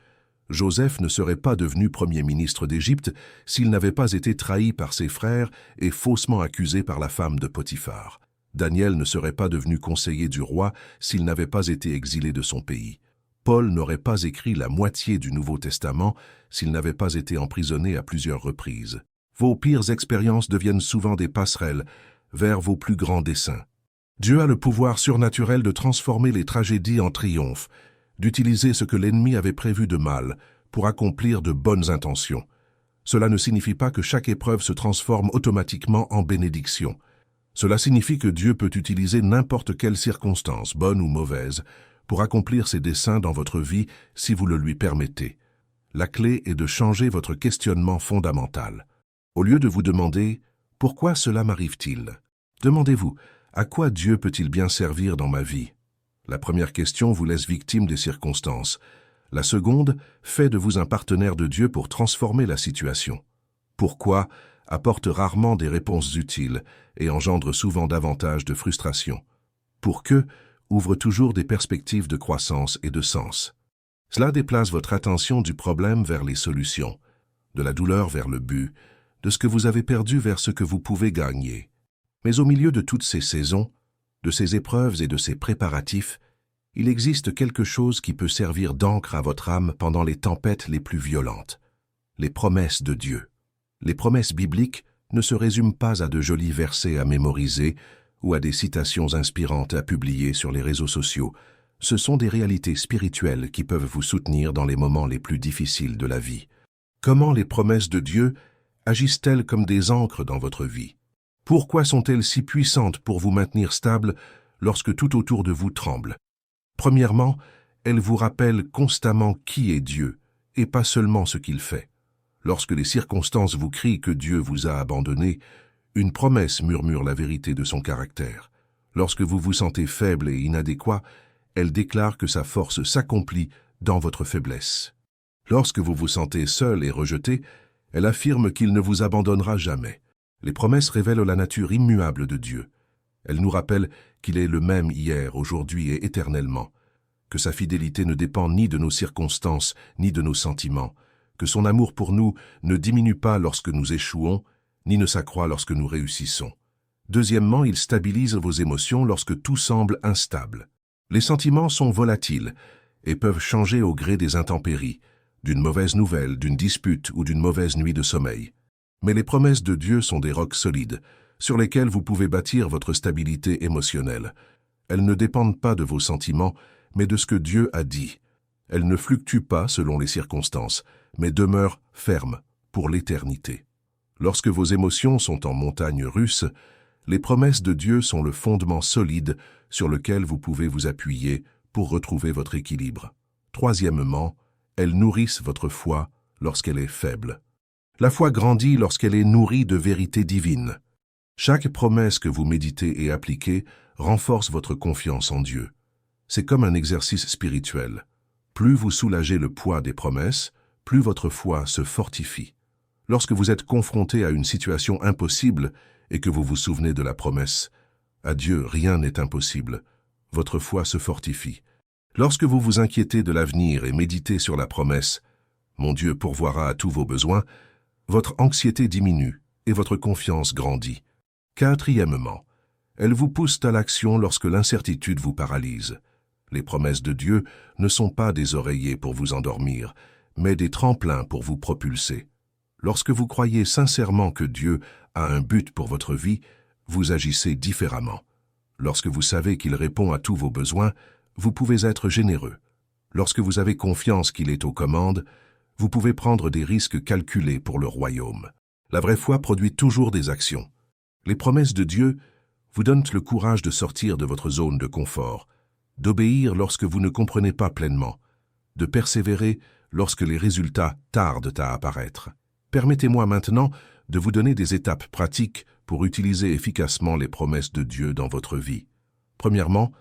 Joseph ne serait pas devenu premier ministre d'Égypte s'il n'avait pas été trahi par ses frères et faussement accusé par la femme de Potiphar. Daniel ne serait pas devenu conseiller du roi s'il n'avait pas été exilé de son pays. Paul n'aurait pas écrit la moitié du Nouveau Testament s'il n'avait pas été emprisonné à plusieurs reprises. Vos pires expériences deviennent souvent des passerelles vers vos plus grands desseins. Dieu a le pouvoir surnaturel de transformer les tragédies en triomphes, d'utiliser ce que l'ennemi avait prévu de mal pour accomplir de bonnes intentions. Cela ne signifie pas que chaque épreuve se transforme automatiquement en bénédiction. Cela signifie que Dieu peut utiliser n'importe quelle circonstance, bonne ou mauvaise, pour accomplir ses desseins dans votre vie si vous le lui permettez. La clé est de changer votre questionnement fondamental. Au lieu de vous demander « Pourquoi cela m'arrive-t-il ?» demandez-vous « À quoi Dieu peut-il bien servir dans ma vie ?» La première question vous laisse victime des circonstances. La seconde fait de vous un partenaire de Dieu pour transformer la situation. Pourquoi apporte rarement des réponses utiles et engendre souvent davantage de frustration. Pour que ouvre toujours des perspectives de croissance et de sens. Cela déplace votre attention du problème vers les solutions, de la douleur vers le but, de ce que vous avez perdu vers ce que vous pouvez gagner. Mais au milieu de toutes ces saisons, de ces épreuves et de ces préparatifs, il existe quelque chose qui peut servir d'encre à votre âme pendant les tempêtes les plus violentes. Les promesses de Dieu. Les promesses bibliques ne se résument pas à de jolis versets à mémoriser ou à des citations inspirantes à publier sur les réseaux sociaux. Ce sont des réalités spirituelles qui peuvent vous soutenir dans les moments les plus difficiles de la vie. Comment les promesses de Dieu agissent-elles comme des ancres dans votre vie? Pourquoi sont-elles si puissantes pour vous maintenir stable lorsque tout autour de vous tremble? Premièrement, elles vous rappellent constamment qui est Dieu, et pas seulement ce qu'il fait. Lorsque les circonstances vous crient que Dieu vous a abandonné, une promesse murmure la vérité de son caractère. Lorsque vous vous sentez faible et inadéquat, elle déclare que sa force s'accomplit dans votre faiblesse. Lorsque vous vous sentez seul et rejeté, elle affirme qu'il ne vous abandonnera jamais. Les promesses révèlent la nature immuable de Dieu. Elles nous rappellent qu'il est le même hier, aujourd'hui et éternellement, que sa fidélité ne dépend ni de nos circonstances, ni de nos sentiments, que son amour pour nous ne diminue pas lorsque nous échouons, ni ne s'accroît lorsque nous réussissons. Deuxièmement, il stabilise vos émotions lorsque tout semble instable. Les sentiments sont volatiles et peuvent changer au gré des intempéries, d'une mauvaise nouvelle, d'une dispute ou d'une mauvaise nuit de sommeil. Mais les promesses de Dieu sont des rocs solides, sur lesquels vous pouvez bâtir votre stabilité émotionnelle. Elles ne dépendent pas de vos sentiments, mais de ce que Dieu a dit. Elles ne fluctuent pas selon les circonstances, mais demeurent fermes pour l'éternité. Lorsque vos émotions sont en montagne russe, les promesses de Dieu sont le fondement solide sur lequel vous pouvez vous appuyer pour retrouver votre équilibre. Troisièmement, elles nourrissent votre foi lorsqu'elle est faible. La foi grandit lorsqu'elle est nourrie de vérités divines. Chaque promesse que vous méditez et appliquez renforce votre confiance en Dieu. C'est comme un exercice spirituel. Plus vous soulagez le poids des promesses, plus votre foi se fortifie. Lorsque vous êtes confronté à une situation impossible et que vous vous souvenez de la promesse « À Dieu, rien n'est impossible », votre foi se fortifie. Lorsque vous vous inquiétez de l'avenir et méditez sur la promesse « Mon Dieu pourvoira à tous vos besoins », votre anxiété diminue et votre confiance grandit. Quatrièmement, elles vous poussent à l'action lorsque l'incertitude vous paralyse. Les promesses de Dieu ne sont pas des oreillers pour vous endormir, mais des tremplins pour vous propulser. Lorsque vous croyez sincèrement que Dieu a un but pour votre vie, vous agissez différemment. Lorsque vous savez qu'il répond à tous vos besoins, vous pouvez être généreux. Lorsque vous avez confiance qu'il est aux commandes, vous pouvez prendre des risques calculés pour le royaume. La vraie foi produit toujours des actions. Les promesses de Dieu vous donnent le courage de sortir de votre zone de confort, d'obéir lorsque vous ne comprenez pas pleinement, de persévérer lorsque les résultats tardent à apparaître. Permettez-moi maintenant de vous donner des étapes pratiques pour utiliser efficacement les promesses de Dieu dans votre vie. Premièrement,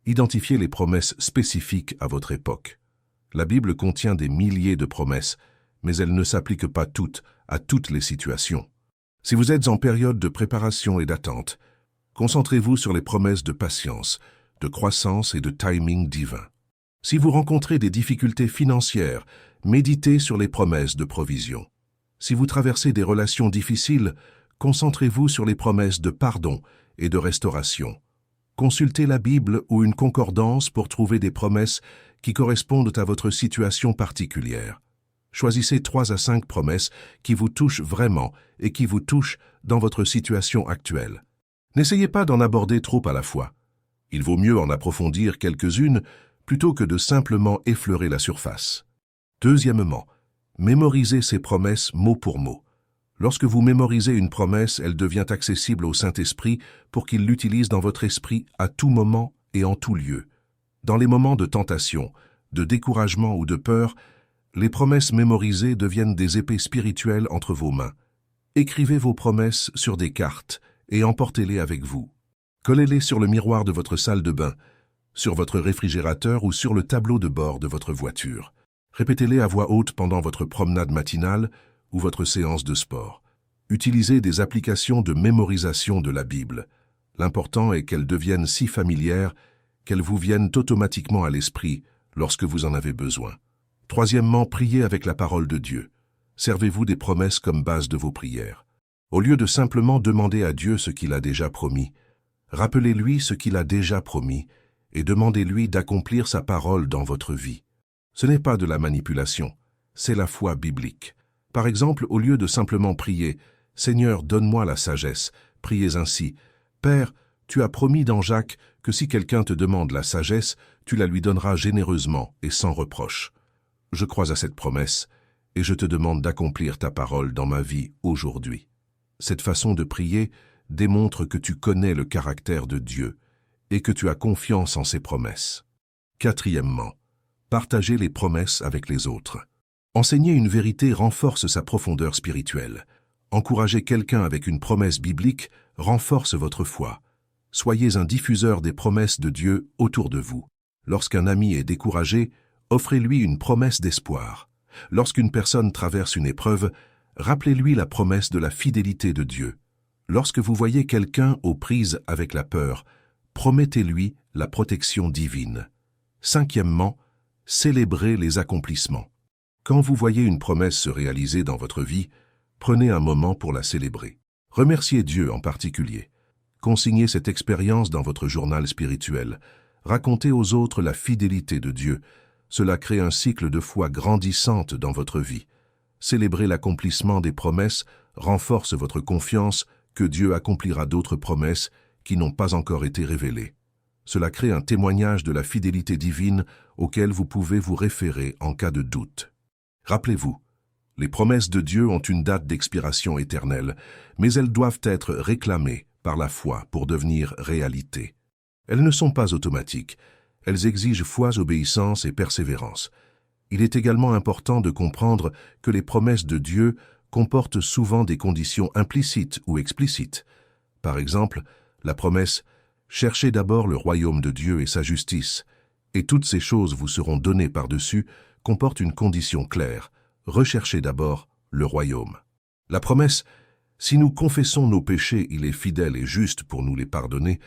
identifiez les promesses spécifiques à votre époque. La Bible contient des milliers de promesses, mais elles ne s'appliquent pas toutes à toutes les situations. Si vous êtes en période de préparation et d'attente, concentrez-vous sur les promesses de patience, de croissance et de timing divin. Si vous rencontrez des difficultés financières, méditez sur les promesses de provision. Si vous traversez des relations difficiles, concentrez-vous sur les promesses de pardon et de restauration. Consultez la Bible ou une concordance pour trouver des promesses qui correspondent à votre situation particulière. Choisissez 3 à 5 promesses qui vous touchent vraiment et qui vous touchent dans votre situation actuelle. N'essayez pas d'en aborder trop à la fois. Il vaut mieux en approfondir quelques-unes plutôt que de simplement effleurer la surface. Deuxièmement, mémorisez ces promesses mot pour mot. Lorsque vous mémorisez une promesse, elle devient accessible au Saint-Esprit pour qu'il l'utilise dans votre esprit à tout moment et en tout lieu. Dans les moments de tentation, de découragement ou de peur, les promesses mémorisées deviennent des épées spirituelles entre vos mains. Écrivez vos promesses sur des cartes et emportez-les avec vous. Collez-les sur le miroir de votre salle de bain, sur votre réfrigérateur ou sur le tableau de bord de votre voiture. Répétez-les à voix haute pendant votre promenade matinale ou votre séance de sport. Utilisez des applications de mémorisation de la Bible. L'important est qu'elles deviennent si familières qu'elles vous viennent automatiquement à l'esprit lorsque vous en avez besoin. Troisièmement, priez avec la parole de Dieu. Servez-vous des promesses comme base de vos prières. Au lieu de simplement demander à Dieu ce qu'il a déjà promis, rappelez-lui ce qu'il a déjà promis et demandez-lui d'accomplir sa parole dans votre vie. Ce n'est pas de la manipulation, c'est la foi biblique. Par exemple, au lieu de simplement prier « Seigneur, donne-moi la sagesse », priez ainsi « Père, tu as promis dans Jacques que si quelqu'un te demande la sagesse, tu la lui donneras généreusement et sans reproche. Je crois à cette promesse et je te demande d'accomplir ta parole dans ma vie aujourd'hui. » Cette façon de prier démontre que tu connais le caractère de Dieu et que tu as confiance en ses promesses. Quatrièmement, partagez les promesses avec les autres. Enseigner une vérité renforce sa profondeur spirituelle. Encourager quelqu'un avec une promesse biblique renforce votre foi. Soyez un diffuseur des promesses de Dieu autour de vous. Lorsqu'un ami est découragé, offrez-lui une promesse d'espoir. Lorsqu'une personne traverse une épreuve, rappelez-lui la promesse de la fidélité de Dieu. Lorsque vous voyez quelqu'un aux prises avec la peur, promettez-lui la protection divine. Cinquièmement, célébrez les accomplissements. Quand vous voyez une promesse se réaliser dans votre vie, prenez un moment pour la célébrer. Remerciez Dieu en particulier. Consignez cette expérience dans votre journal spirituel. Racontez aux autres la fidélité de Dieu. Cela crée un cycle de foi grandissante dans votre vie. Célébrer l'accomplissement des promesses renforce votre confiance que Dieu accomplira d'autres promesses qui n'ont pas encore été révélées. Cela crée un témoignage de la fidélité divine auquel vous pouvez vous référer en cas de doute. Rappelez-vous, les promesses de Dieu ont une date d'expiration éternelle, mais elles doivent être réclamées par la foi pour devenir réalité. Elles ne sont pas automatiques, elles exigent foi, obéissance et persévérance. Il est également important de comprendre que les promesses de Dieu comportent souvent des conditions implicites ou explicites. Par exemple, la promesse « Cherchez d'abord le royaume de Dieu et sa justice, et toutes ces choses vous seront données par-dessus » comporte une condition claire « Recherchez d'abord le royaume ». La promesse « Si nous confessons nos péchés, il est fidèle et juste pour nous les pardonner »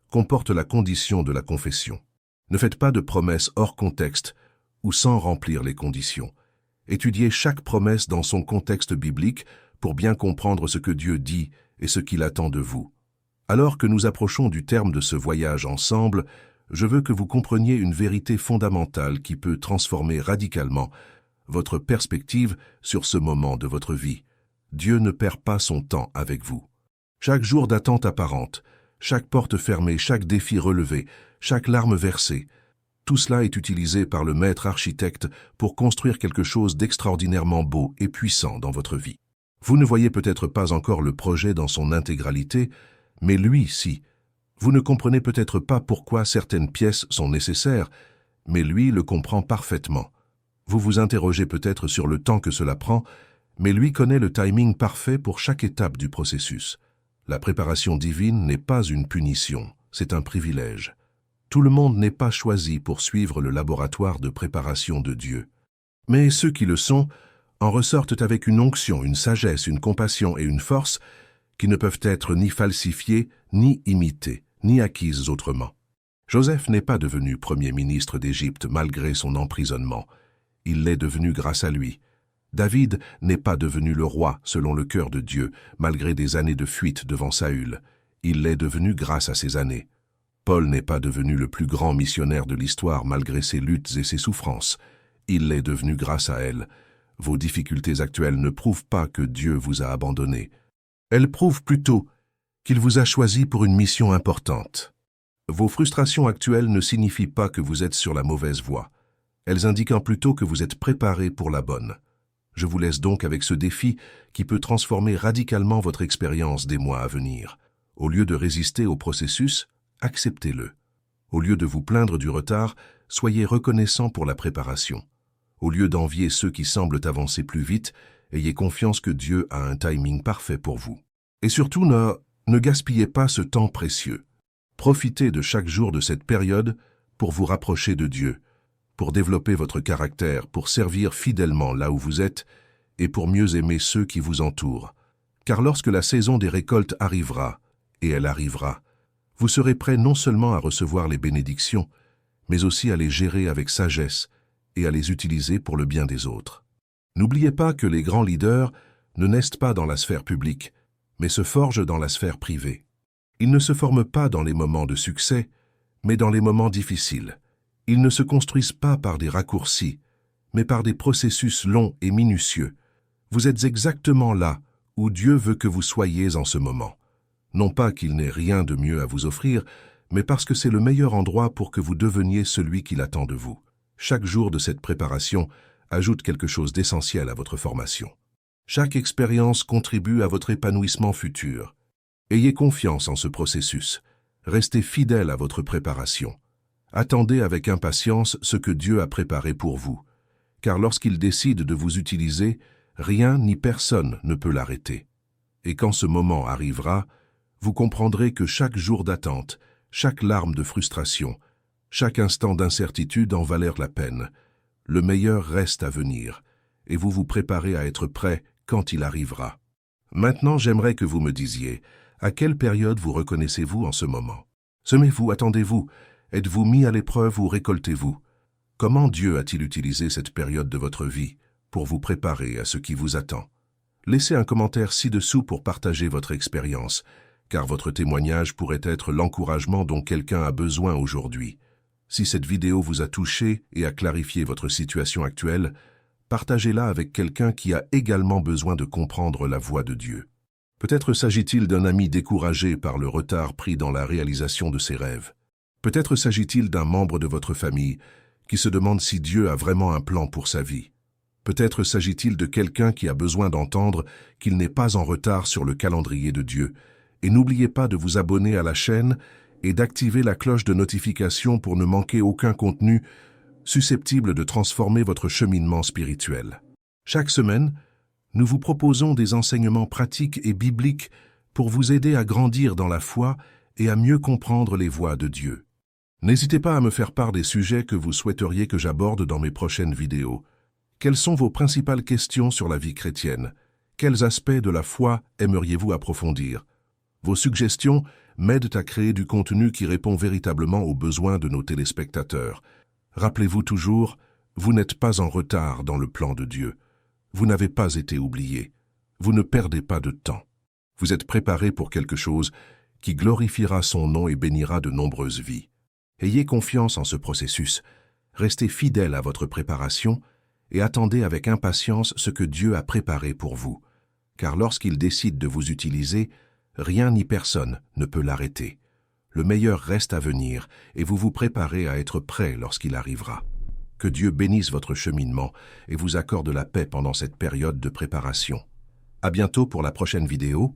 comporte la condition de la confession. Ne faites pas de promesses hors contexte ou sans remplir les conditions. Étudiez chaque promesse dans son contexte biblique pour bien comprendre ce que Dieu dit et ce qu'il attend de vous. Alors que nous approchons du terme de ce voyage ensemble, je veux que vous compreniez une vérité fondamentale qui peut transformer radicalement votre perspective sur ce moment de votre vie. Dieu ne perd pas son temps avec vous. Chaque jour d'attente apparente, chaque porte fermée, chaque défi relevé, chaque larme versée, tout cela est utilisé par le maître architecte pour construire quelque chose d'extraordinairement beau et puissant dans votre vie. Vous ne voyez peut-être pas encore le projet dans son intégralité, mais lui, si. Vous ne comprenez peut-être pas pourquoi certaines pièces sont nécessaires, mais lui le comprend parfaitement. Vous vous interrogez peut-être sur le temps que cela prend, mais lui connaît le timing parfait pour chaque étape du processus. La préparation divine n'est pas une punition, c'est un privilège. Tout le monde n'est pas choisi pour suivre le laboratoire de préparation de Dieu. Mais ceux qui le sont en ressortent avec une onction, une sagesse, une compassion et une force qui ne peuvent être ni falsifiées, ni imitées, ni acquises autrement. Joseph n'est pas devenu premier ministre d'Égypte malgré son emprisonnement. Il l'est devenu grâce à lui. David n'est pas devenu le roi selon le cœur de Dieu, malgré des années de fuite devant Saül. Il l'est devenu grâce à ces années. Paul n'est pas devenu le plus grand missionnaire de l'histoire malgré ses luttes et ses souffrances. Il l'est devenu grâce à elles. Vos difficultés actuelles ne prouvent pas que Dieu vous a abandonné. Elles prouvent plutôt qu'il vous a choisi pour une mission importante. Vos frustrations actuelles ne signifient pas que vous êtes sur la mauvaise voie. Elles indiquent plutôt que vous êtes préparé pour la bonne. Je vous laisse donc avec ce défi qui peut transformer radicalement votre expérience des mois à venir. Au lieu de résister au processus, acceptez-le. Au lieu de vous plaindre du retard, soyez reconnaissant pour la préparation. Au lieu d'envier ceux qui semblent avancer plus vite, ayez confiance que Dieu a un timing parfait pour vous. Et surtout, ne gaspillez pas ce temps précieux. Profitez de chaque jour de cette période pour vous rapprocher de Dieu, pour développer votre caractère, pour servir fidèlement là où vous êtes et pour mieux aimer ceux qui vous entourent. Car lorsque la saison des récoltes arrivera, et elle arrivera, vous serez prêt non seulement à recevoir les bénédictions, mais aussi à les gérer avec sagesse et à les utiliser pour le bien des autres. N'oubliez pas que les grands leaders ne naissent pas dans la sphère publique, mais se forgent dans la sphère privée. Ils ne se forment pas dans les moments de succès, mais dans les moments difficiles. Ils ne se construisent pas par des raccourcis, mais par des processus longs et minutieux. Vous êtes exactement là où Dieu veut que vous soyez en ce moment. Non pas qu'il n'ait rien de mieux à vous offrir, mais parce que c'est le meilleur endroit pour que vous deveniez celui qu'il attend de vous. Chaque jour de cette préparation ajoute quelque chose d'essentiel à votre formation. Chaque expérience contribue à votre épanouissement futur. Ayez confiance en ce processus. Restez fidèle à votre préparation. Attendez avec impatience ce que Dieu a préparé pour vous, car lorsqu'il décide de vous utiliser, rien ni personne ne peut l'arrêter. Et quand ce moment arrivera, vous comprendrez que chaque jour d'attente, chaque larme de frustration, Chaque instant d'incertitude en valait la peine. Le meilleur reste à venir, et vous vous préparez à être prêt quand il arrivera. Maintenant, j'aimerais que vous me disiez, à quelle période vous reconnaissez-vous en ce moment? Semez-vous, attendez-vous, êtes-vous mis à l'épreuve ou récoltez-vous? Comment Dieu a-t-il utilisé cette période de votre vie pour vous préparer à ce qui vous attend? Laissez un commentaire ci-dessous pour partager votre expérience, car votre témoignage pourrait être l'encouragement dont quelqu'un a besoin aujourd'hui. Si cette vidéo vous a touché et a clarifié votre situation actuelle, partagez-la avec quelqu'un qui a également besoin de comprendre la voix de Dieu. Peut-être s'agit-il d'un ami découragé par le retard pris dans la réalisation de ses rêves. Peut-être s'agit-il d'un membre de votre famille qui se demande si Dieu a vraiment un plan pour sa vie. Peut-être s'agit-il de quelqu'un qui a besoin d'entendre qu'il n'est pas en retard sur le calendrier de Dieu. Et n'oubliez pas de vous abonner à la chaîne et d'activer la cloche de notification pour ne manquer aucun contenu susceptible de transformer votre cheminement spirituel. Chaque semaine, nous vous proposons des enseignements pratiques et bibliques pour vous aider à grandir dans la foi et à mieux comprendre les voies de Dieu. N'hésitez pas à me faire part des sujets que vous souhaiteriez que j'aborde dans mes prochaines vidéos. Quelles sont vos principales questions sur la vie chrétienne? Quels aspects de la foi aimeriez-vous approfondir? Vos suggestions m'aident à créer du contenu qui répond véritablement aux besoins de nos téléspectateurs. Rappelez-vous toujours, vous n'êtes pas en retard dans le plan de Dieu. Vous n'avez pas été oublié. Vous ne perdez pas de temps. Vous êtes préparé pour quelque chose qui glorifiera son nom et bénira de nombreuses vies. Ayez confiance en ce processus. Restez fidèle à votre préparation et attendez avec impatience ce que Dieu a préparé pour vous. Car lorsqu'il décide de vous utiliser, rien ni personne ne peut l'arrêter. Le meilleur reste à venir et vous vous préparez à être prêt lorsqu'il arrivera. Que Dieu bénisse votre cheminement et vous accorde la paix pendant cette période de préparation. À bientôt pour la prochaine vidéo.